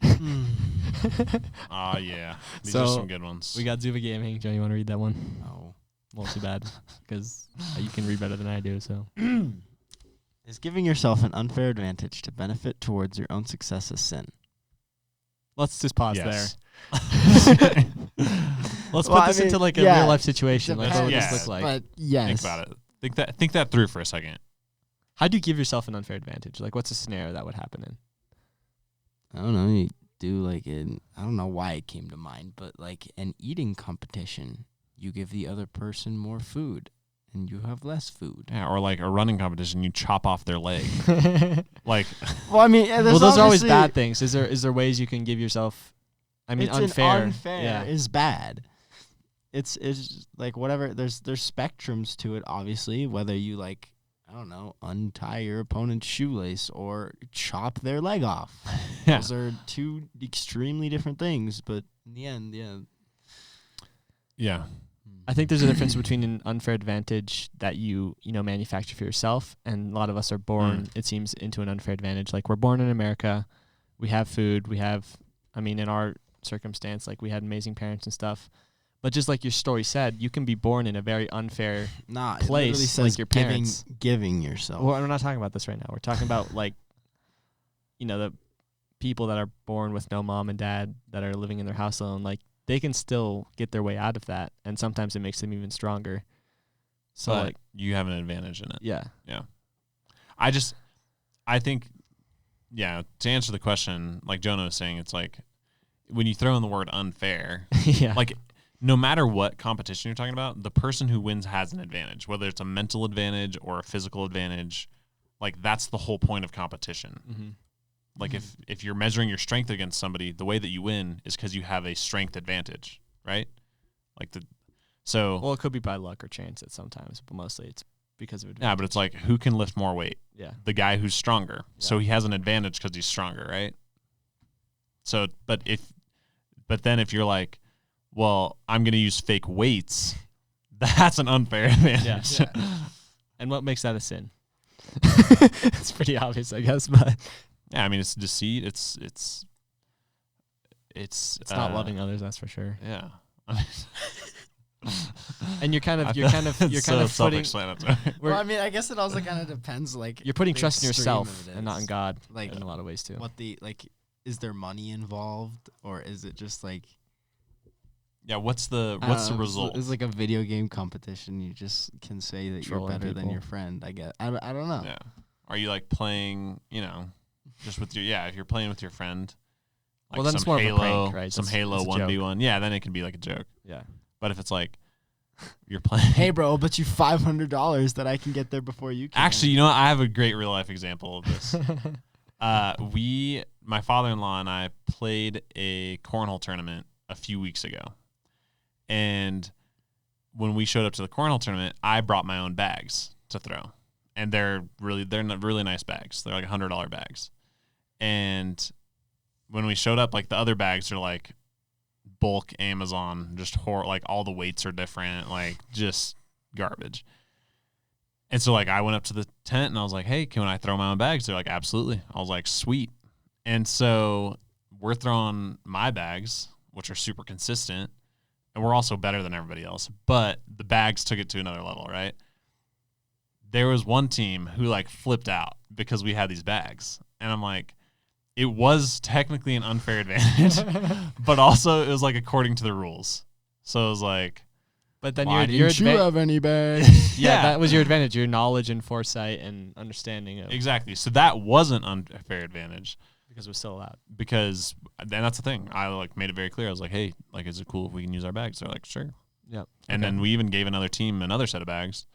Yeah. These are some good ones.
We got Zuva Gaming. Joe, you want to read that one?
No.
Well, too bad, because you can read better than I do. So,
Is giving yourself an unfair advantage to benefit towards your own success a sin?
let's just pause
Yes.
there. Let's put this into like a real life situation. Like, what would
Depends,
this look like?
But yes.
Think about it. Think that through for a second.
How do you give yourself an unfair advantage? Like, what's a scenario that would happen in?
I don't know. You do like I don't know why it came to mind, but like an eating competition. You give the other person more food, and you have less food.
Yeah, or like a running competition, you chop off their leg. Like,
well, I mean,
well, those are always bad things. Is there ways you can give yourself? I mean,
it's
unfair.
Unfair is bad. It's like whatever. There's spectrums to it, obviously. Whether you like, I don't know, untie your opponent's shoelace or chop their leg off.
Yeah.
Those are two extremely different things. But in the end,
yeah.
I think there's a difference between an unfair advantage that you manufacture for yourself, and a lot of us are born, it seems, into an unfair advantage. Like, we're born in America, we have food, in our circumstance, like, we had amazing parents and stuff. But just like your story said, you can be born in a very unfair place,
it says
like your parents.
Giving yourself.
Well, we're not talking about this right now. We're talking about like the people that are born with no mom and dad that are living in their house alone, like they can still get their way out of that, and sometimes it makes them even stronger. So
But
like,
you have an advantage in it.
yeah.
I think, to answer the question, like Jonah was saying, it's like when you throw in the word unfair,
Yeah.
like no matter what competition you're talking about, the person who wins has an advantage, whether it's a mental advantage or a physical advantage. Like that's the whole point of competition.
Mm-hmm.
Like if you're measuring your strength against somebody, the way that you win is because you have a strength advantage, right?
Well, it could be by luck or chance at sometimes, but mostly it's because of advantage.
Yeah, but it's like who can lift more weight?
Yeah.
The guy who's stronger.
Yeah.
So he has an advantage because he's stronger, right? So, but then if you're like, well, I'm going to use fake weights, that's an unfair advantage.
Yeah. And what makes that a sin? It's pretty obvious, I guess, but
Yeah, I mean it's deceit. It's
not loving others, that's for sure.
Yeah.
And you're kind of
It's
putting
self-explanatory.
Well, I mean, I guess it also kind of depends. Like
you're putting
the
trust in
extreme
yourself
of it
and not in
is.
God,
Like
in a lot of ways too.
what is there money involved, or is it just like
Yeah, what's the
I don't know,
result?
It's like a video game competition. You just can say that
Trolling
you're better than
people.
your friend. I guess I don't know.
Yeah. Are you like playing, just with if you're playing with your friend, like
Well, then
some
it's more of a
Halo,
prank, right?
some
It's
Halo
a joke.
1v1, then it can be like a joke.
Yeah.
But if it's like you're playing
Hey, bro, I'll bet you $500 that I can get there before you can.
Actually, what? I have a great real life example of this. My father-in-law and I played a cornhole tournament a few weeks ago. And when we showed up to the cornhole tournament, I brought my own bags to throw. And they're not really nice bags. They're like $100 bags. And when we showed up, like the other bags are like bulk Amazon, just like all the weights are different, like just garbage. And so like I went up to the tent and I was like, hey, can I throw my own bags? They're like, absolutely. I was like, sweet. And so we're throwing my bags, which are super consistent, and we're also better than everybody else. But the bags took it to another level, right? There was one team who like flipped out because we had these bags. And I'm like, it was technically an unfair advantage, but also it was like according to the rules. So it was like,
But then
Why
your
didn't you have any bags?
yeah, that was your advantage, your knowledge and foresight and understanding of
exactly. So that wasn't unfair advantage.
because it was still allowed.
Because then that's the thing. I like made it very clear. I was like, hey, like, is it cool if we can use our bags? They're like, sure.
Yep.
And then we even gave another team another set of bags,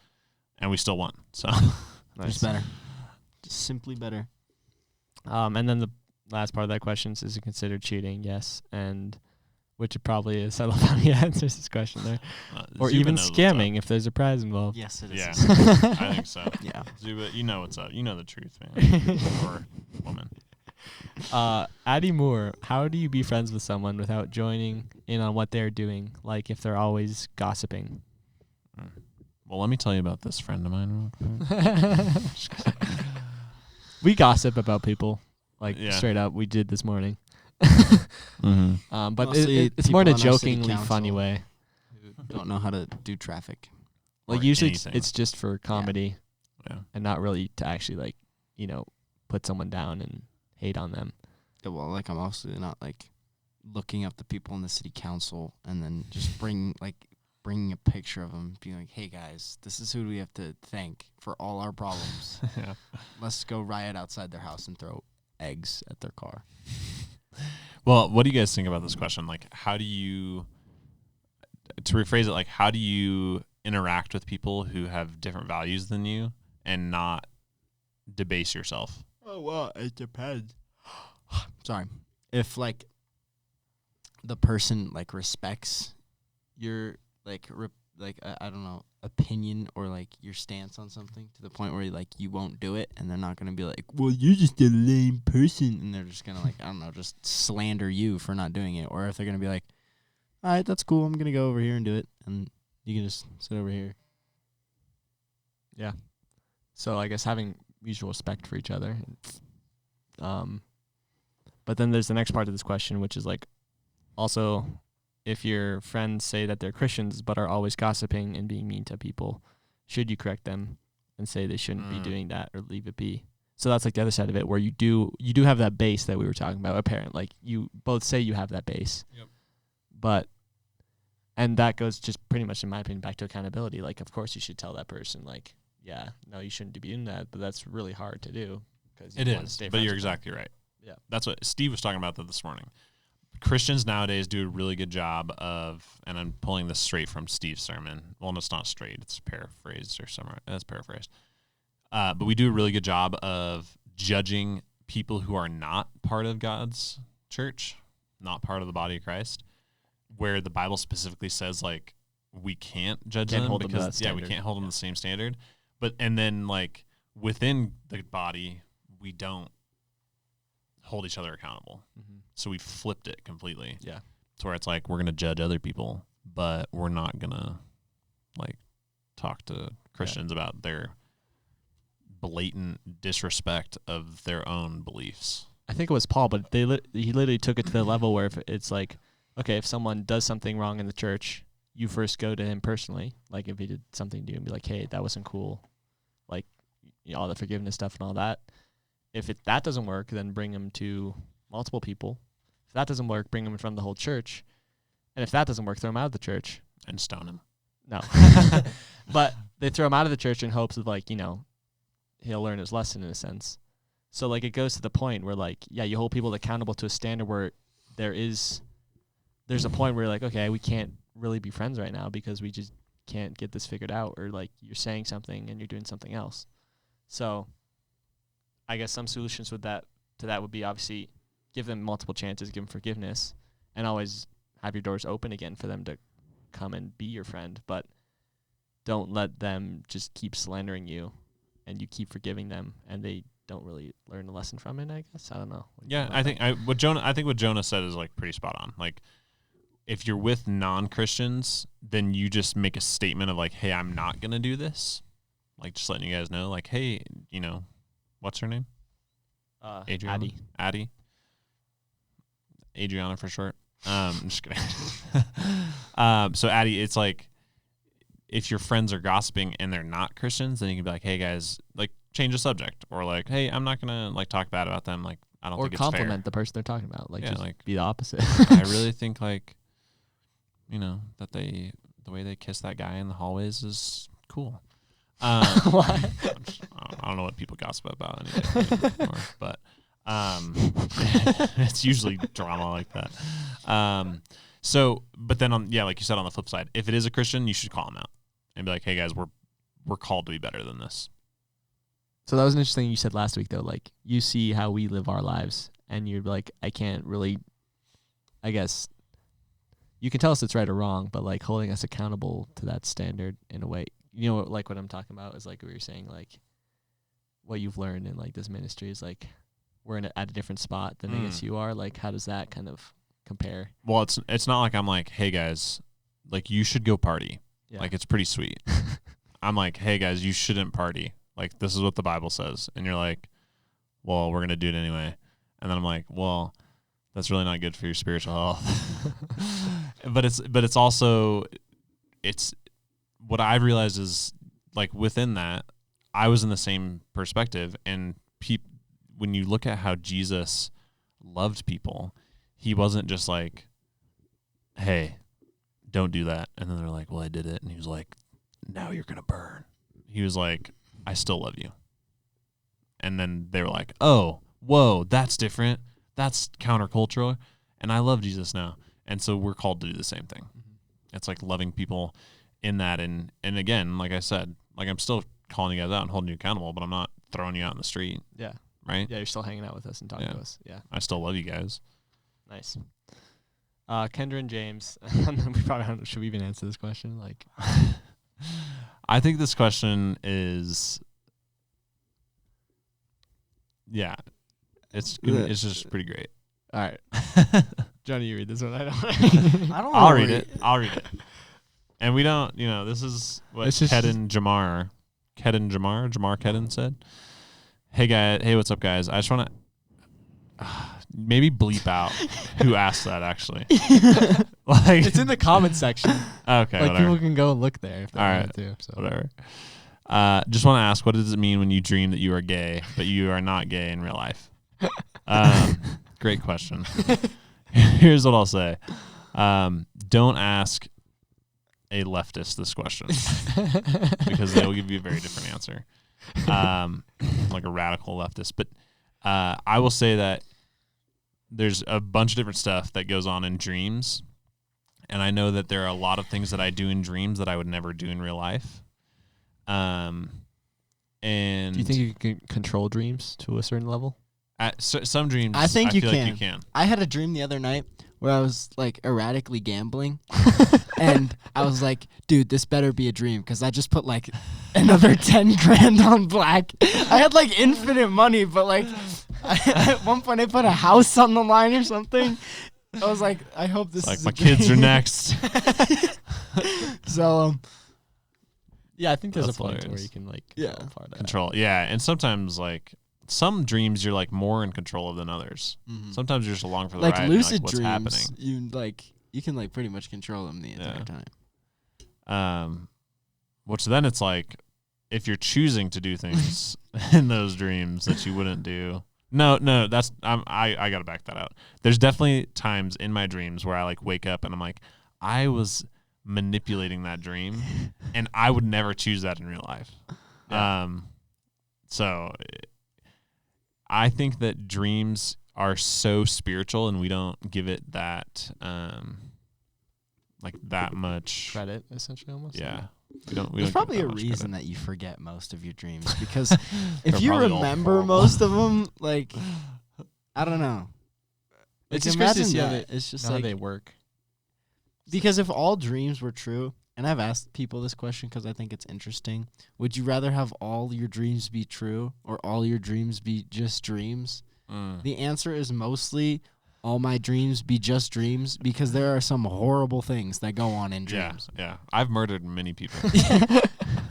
and we still won. So
Just better. Just simply better.
And then the last part of that question is it considered cheating? Yes. And which it probably is. I love how he answers this question there. Or
Zuba
even
knows what's
scamming if there's a prize involved.
Yes, it is.
Yeah, I think so.
Yeah.
Zuba, you know what's up. You know the truth, man. Or woman.
Addie Moore, how do you be friends with someone without joining in on what they're doing? Like if they're always gossiping.
Well, let me tell you about this friend of mine real quick.
We gossip about people, like
Yeah.
straight up. We did this morning.
Mm-hmm.
But
Mostly
it's more in a
people on our city
jokingly funny
council.
way.
Who don't know how to do traffic.
Like
Or
usually
anything.
it's just for comedy
Yeah.
and not really to actually like, put someone down and hate on them.
Yeah, well, like I'm also not like looking up the people in the city council and then just bringing a picture of them, being like, "Hey guys, this is who we have to thank for all our problems.
Yeah.
Let's go riot outside their house and throw eggs at their car."
Well, what do you guys think about this question? Like, how do you, to rephrase it, like, how do you interact with people who have different values than you and not debase yourself?
Oh, well, it depends. Sorry. If, like, the person, like, respects your, like, I don't know, opinion or, like, your stance on something to the point where, like, you won't do it, and they're not going to be like, well, you're just a lame person, and they're just going to, like, I don't know, just slander you for not doing it. Or if they're going to be like, all right, that's cool, I'm going to go over here and do it, and you can just sit over here.
Yeah. So I guess having mutual respect for each other. But then there's the next part of this question, which is like, also, if your friends say that they're Christians but are always gossiping and being mean to people, should you correct them and say they shouldn't be doing that or leave it be? So that's like the other side of it, where you do have that base that we were talking about, a parent. Like you both say you have that base.
Yep.
But, and that goes just pretty much, in my opinion, back to accountability. Like, of course you should tell that person, like, yeah, no, you shouldn't be doing that, but that's really hard to do.
It is, but you're exactly right.
Yeah.
That's what Steve was talking about that this morning. Christians nowadays do a really good job of, and I'm pulling this straight from Steve's sermon. Well, it's not straight. It's paraphrased or somewhere. It's paraphrased. But we do a really good job of judging people who are not part of God's church, not part of the body of Christ, where the Bible specifically says, like, we can't judge them because, we can't hold them to the same standard. But, and then, like, within the body, we don't hold each other accountable.
Mm-hmm.
So we flipped it completely.
Yeah.
To where it's like, we're going to judge other people, but we're not going to, like, talk to Christians about their blatant disrespect of their own beliefs.
I think it was Paul, but he literally took it to the level where if it's like, okay, if someone does something wrong in the church, you first go to him personally. Like if he did something to you and be like, hey, that wasn't cool. Like, you know, all the forgiveness stuff and all that. If that doesn't work, then bring him to multiple people. If that doesn't work, bring him in front of the whole church. And if that doesn't work, throw him out of the church.
And stone him.
No. But they throw him out of the church in hopes of, like, you know, he'll learn his lesson in a sense. So, like, it goes to the point where, like, yeah, you hold people accountable to a standard where there's a point where you're like, okay, we can't really be friends right now because we just can't get this figured out, or, like, you're saying something and you're doing something else. So I guess some solutions to that would be obviously give them multiple chances, give them forgiveness, and always have your doors open again for them to come and be your friend, but don't let them just keep slandering you and you keep forgiving them and they don't really learn a lesson from it, I guess. I don't know.
Yeah, I think what Jonah said is, like, pretty spot on. Like, if you're with non-Christians, then you just make a statement of, like, hey, I'm not going to do this. Like, just letting you guys know, like, hey, you know, what's her name? Adriana? Addie. Adriana for short. I'm just kidding. So Addie, it's like, if your friends are gossiping and they're not Christians, then you can be like, hey guys, like, change the subject, or like, hey, I'm not gonna, like, talk bad about them. Like, I don't think it's fair.
Or compliment the person they're talking about. Like, just like, be the opposite.
I really think, like, you know, that the way they kiss that guy in the hallways is cool.
Why?
I don't know what people gossip about anymore, but it's usually drama like that. So, but then like you said, on the flip side, if it is a Christian, you should call them out and be like, hey guys, we're called to be better than this.
So that was an interesting thing you said last week, though. Like, you see how we live our lives, and you're like, I can't really, I guess, you can tell us it's right or wrong, but, like, holding us accountable to that standard in a way, you know, like what I'm talking about is, like, what you're saying, like, what you've learned in, like, this ministry is, like, we're at a different spot than I guess you are. Like, how does that kind of compare?
Well, it's not like I'm like, hey guys, like, you should go party.
Yeah.
Like, it's pretty sweet. I'm like, hey guys, you shouldn't party. Like, this is what the Bible says. And you're like, well, we're going to do it anyway. And then I'm like, well, that's really not good for your spiritual health. but it's also, it's what I realized is, like, within that, I was in the same perspective. And when you look at how Jesus loved people, he wasn't just like, hey, don't do that. And then they're like, well, I did it. And he was like, now you're going to burn. He was like, I still love you. And then they were like, oh, whoa, that's different. That's countercultural. And I love Jesus now. And so we're called to do the same thing. Mm-hmm. It's like loving people in that. And again, like I said, like, I'm still calling you guys out and holding you accountable, but I'm not throwing you out in the street.
Yeah.
Right?
Yeah, you're still hanging out with us and talking to us. Yeah.
I still love you guys.
Nice. Kendra and James, we probably don't, should we even answer this question? Like,
I think this question is, yeah, it's just pretty great.
All right. Johnny, you read this one.
I'll read it. And we don't, you know, this is what Jamar Kedden said. Hey, what's up, guys? I just want to maybe bleep out who asked that, actually. Like,
it's in the comment section.
Okay,
like,
whatever.
people can go and look there if they want to. So.
Whatever. Just want to ask, what does it mean when you dream that you are gay, but you are not gay in real life? Great question. Here's what I'll say. Don't ask a leftist this question because they will give you a very different answer, like a radical leftist. But I will say that there's a bunch of different stuff that goes on in dreams, and I know that there are a lot of things that I do in dreams that I would never do in real life. And
do you think you can control dreams to a certain level?
Some dreams,
I think
feel
you
like
can.
you can.
I had a dream the other night where I was like erratically gambling, and I was like, "Dude, this better be a dream," because I just put like another 10 grand on black. I had like infinite money, but like at one point I put a house on the line or something. I was like, I hope this
Like
is
my
a dream.
kids are next.
So
Yeah, I think there's
That's
a point where
hilarious.
you can like
Yeah.
control part of that.
Control, yeah, and sometimes like some dreams you're like more in control of than others. Sometimes you're just along for the
like
ride. And you're
lucid
like, what's
dreams,
happening?
you can like pretty much control them the entire time.
Which then it's like if you're choosing to do things in those dreams that you wouldn't do. No, that's I gotta back that out. There's definitely times in my dreams where I like wake up and I'm like, I was manipulating that dream, and I would never choose that in real life. So I think that dreams are so spiritual, and we don't give it that like that much
Credit, essentially, almost.
Yeah, we don't.
There's probably a reason
credit.
that you forget most of your dreams because if
They're
you
probably all
remember
horrible.
most of them, like I don't know.
It's
Like,
just crazy to
imagine
see how
that.
they,
It's just
how
like
they work.
because if all dreams were true, and I've asked people this question because I think it's interesting. Would you rather have all your dreams be true or all your dreams be just dreams? The answer is mostly all my dreams be just dreams because there are some horrible things that go on in dreams.
Yeah. I've murdered many people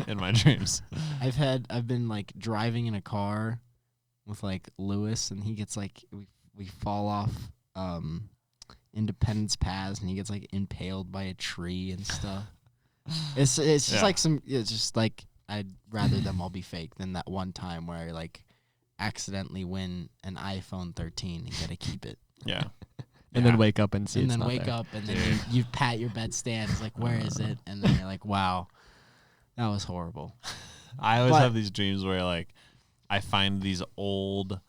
in my dreams.
I've been like driving in a car with like Lewis, and he gets like we fall off Independence Paths, and he gets like impaled by a tree and stuff. It's just
Yeah.
like it's just like I'd rather them all be fake than that one time where I like accidentally win an iPhone 13 and gotta keep it.
Yeah.
And then wake up and see
and
it's
then
not
wake
there.
up and then you pat your bed stand. It's like, where is it? And then you're like, wow, that was horrible.
I always
But-
have these dreams where like I find these old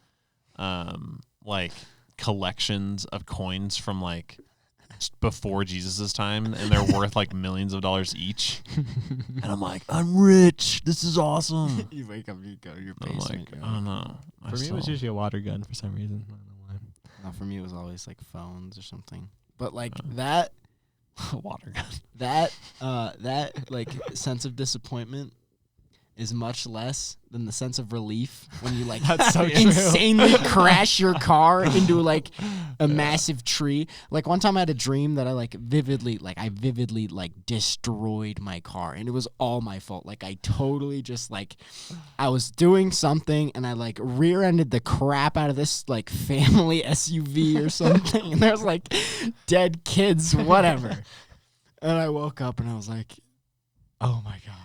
like collections of coins from like before Jesus's time, and they're worth like millions of dollars each. And I'm like, I'm rich. This is awesome.
You wake up, you go to your
I'm
basement.
like,
you're
oh no.
For me, it was usually a water gun for some reason. I don't know why.
no, for me, it was always like phones or something. But like that
water gun.
that like sense of disappointment is much less than the sense of relief when you like
That's so true.
insanely crash your car into like a massive tree. Like one time I had a dream that I vividly destroyed my car, and it was all my fault. Like I totally just like I was doing something and I like rear-ended the crap out of this like family SUV or something, and there was like dead kids, whatever. And I woke up and I was like, oh my God.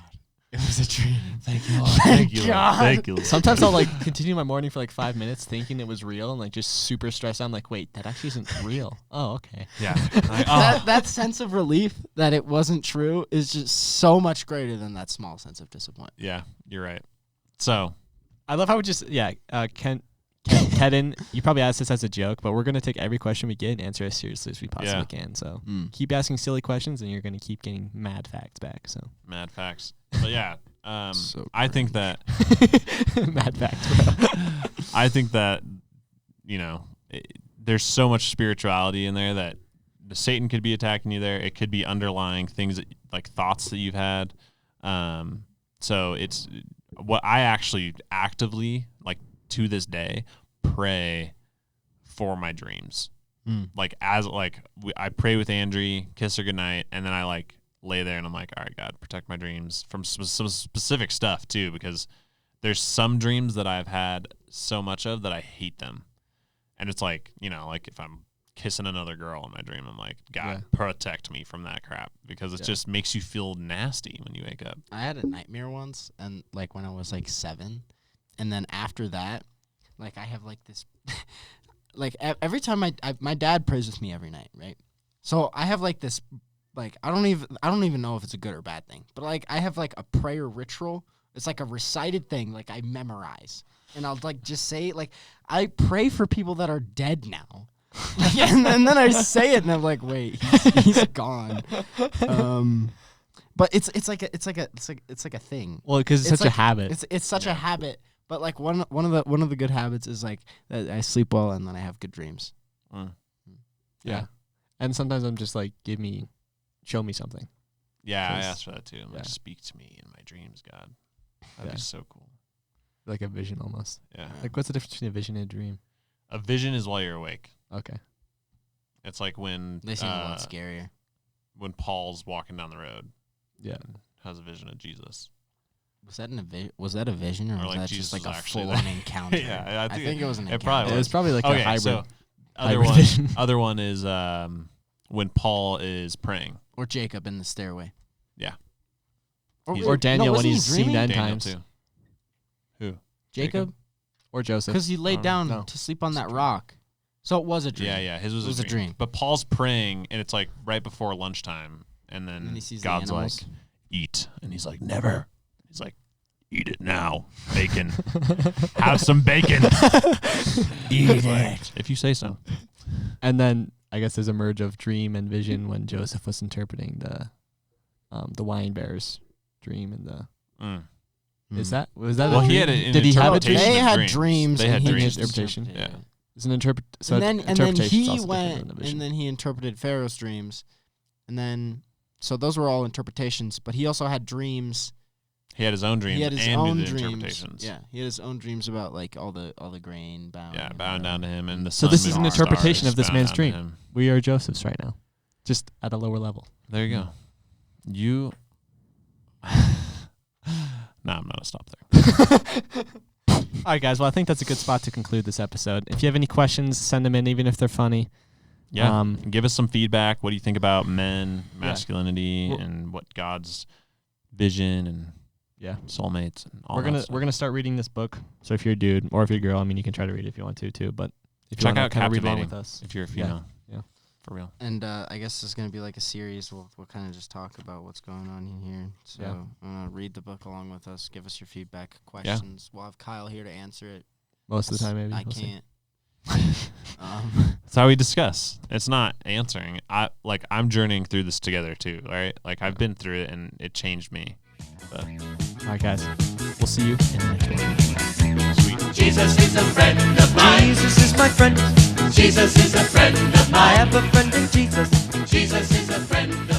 It was a dream.
Thank you, Lord.
Thank
Lord.
God.
Thank you, Lord.
Sometimes I'll like continue my morning for like 5 minutes thinking it was real and like just super stressed out. I'm like, wait, that actually isn't real. Oh, okay.
Yeah. Like,
That sense of relief that it wasn't true is just so much greater than that small sense of disappointment.
yeah, you're right. So
I love how we just Kedden, you probably asked this as a joke, but we're gonna take every question we get and answer as seriously as we possibly can. So keep asking silly questions, and you're gonna keep getting mad facts back. So
mad facts. But yeah,
So
I think that
mad facts, bro.
I think that there's so much spirituality in there that Satan could be attacking you there. It could be underlying things that like thoughts that you've had. So it's what I actually actively like to this day pray for my dreams. Like I pray with Andrea, kiss her goodnight, and then I like lay there and I'm like, all right, God, protect my dreams from some specific stuff too, because there's some dreams that I've had so much of that I hate them. And it's like, like if I'm kissing another girl in my dream. I'm like, God,
Yeah.
protect me from that crap, because it
Yeah.
just makes you feel nasty when you wake up.
I had a nightmare once, and like when I was like 7, and then after that, like I have like this, like every time my dad prays with me every night, right? So I have like this, like I don't even know if it's a good or bad thing, but like I have like a prayer ritual. It's like a recited thing, like I memorize, and I'll like just say it, like I pray for people that are dead now. and then I say it, and I'm like, wait, he's gone. But it's like a thing.
Well, because it's such a
like-
habit.
It's such a habit. But like one of the good habits is like that I sleep well and then I have good dreams.
Yeah. And sometimes I'm just like, show me something.
Yeah, I
'Cause-
asked for that too. I'm like,
yeah.
speak to me in my dreams, God. That'd
Yeah.
be so cool.
Like a vision almost.
Yeah.
Like, what's the difference between a vision and a dream?
A vision is while you're awake.
Okay.
It's like when
They seem a lot scarier.
when Paul's walking down the road.
Yeah.
And has a vision of Jesus.
Was that a vision or
Or
was
like
that
Jesus
just like
was
a
actually
full
there.
on encounter?
Yeah,
I think it was an
it
encounter.
probably
It was probably like
Okay,
a hybrid.
so other
hybrid
one,
vision.
other one is when Paul is praying.
Or Jacob in the stairway.
Yeah.
Or Daniel when
wasn't he
he's seeing the end
Daniel
times.
too. Who?
Jacob?
Or Joseph.
Because he laid down
No.
to sleep on that rock. So it was a dream.
Yeah, his was,
It was
a
a
dream.
dream.
But Paul's praying, and it's like right before lunchtime, and then
And then he sees the
God's like,
animals.
"Eat," and he's like, "Never." He's like, "Eat it now, bacon. Have some bacon. Eat it if you say so."
And then I guess there's a merge of dream and vision when Joseph was interpreting the wine bearer's dream and the
Mm.
was that
Well,
a
he
dream?
had an
Did he have a
interpretation
dream?
They
of
had
dreams.
dreams.
They
and
had
he
dreams.
just
Interpretation.
interpreted
Yeah.
it.
It's an so
and then
interpretation's
he
also different
went
than the vision.
and then he interpreted Pharaoh's dreams, and then so those were all interpretations. But he also had dreams.
He had his own dreams
He had his
and
own
knew the
dreams.
interpretations.
Yeah, he had his own dreams about like all the grain bound.
Yeah, bowing down to him, and the
So
sun,
this is
moon,
an
and
interpretation
stars
of this
bowing
man's
down to
dream.
him.
We are Joseph's right now, just at a lower level.
There you go. You. Nah, I'm gonna stop there.
All right, guys. Well, I think that's a good spot to conclude this episode. If you have any questions, send them in, even if they're funny.
Yeah,
Um,
give us some feedback. What do you think about men, masculinity,
Well-
and what God's vision and
Yeah,
soulmates and all
we're
that
gonna
stuff.
we're gonna start reading this book. So if you're a dude or if you're a girl, I mean, you can try to read it if you want to too. But if you
Check
wanna
out
kinda read along
Captivating
with us,
if you're a
Yeah.
female.
Yeah.
For real.
And I guess it's gonna be like a series. We'll kind of just talk about what's going on in here. So read the book along with us. Give us your feedback, questions. We'll have Kyle here to answer it.
most of the time, maybe
I
we'll see.
can't.
That's how we discuss. It's not answering. I'm journeying through this together too. All right. Like I've been through it and it changed me. But
All right, guys. We'll see you in the next one.
sweet.
Jesus is a friend of mine. Jesus is my friend. Jesus is a friend of mine. I have a friend in Jesus. Jesus is a friend of mine.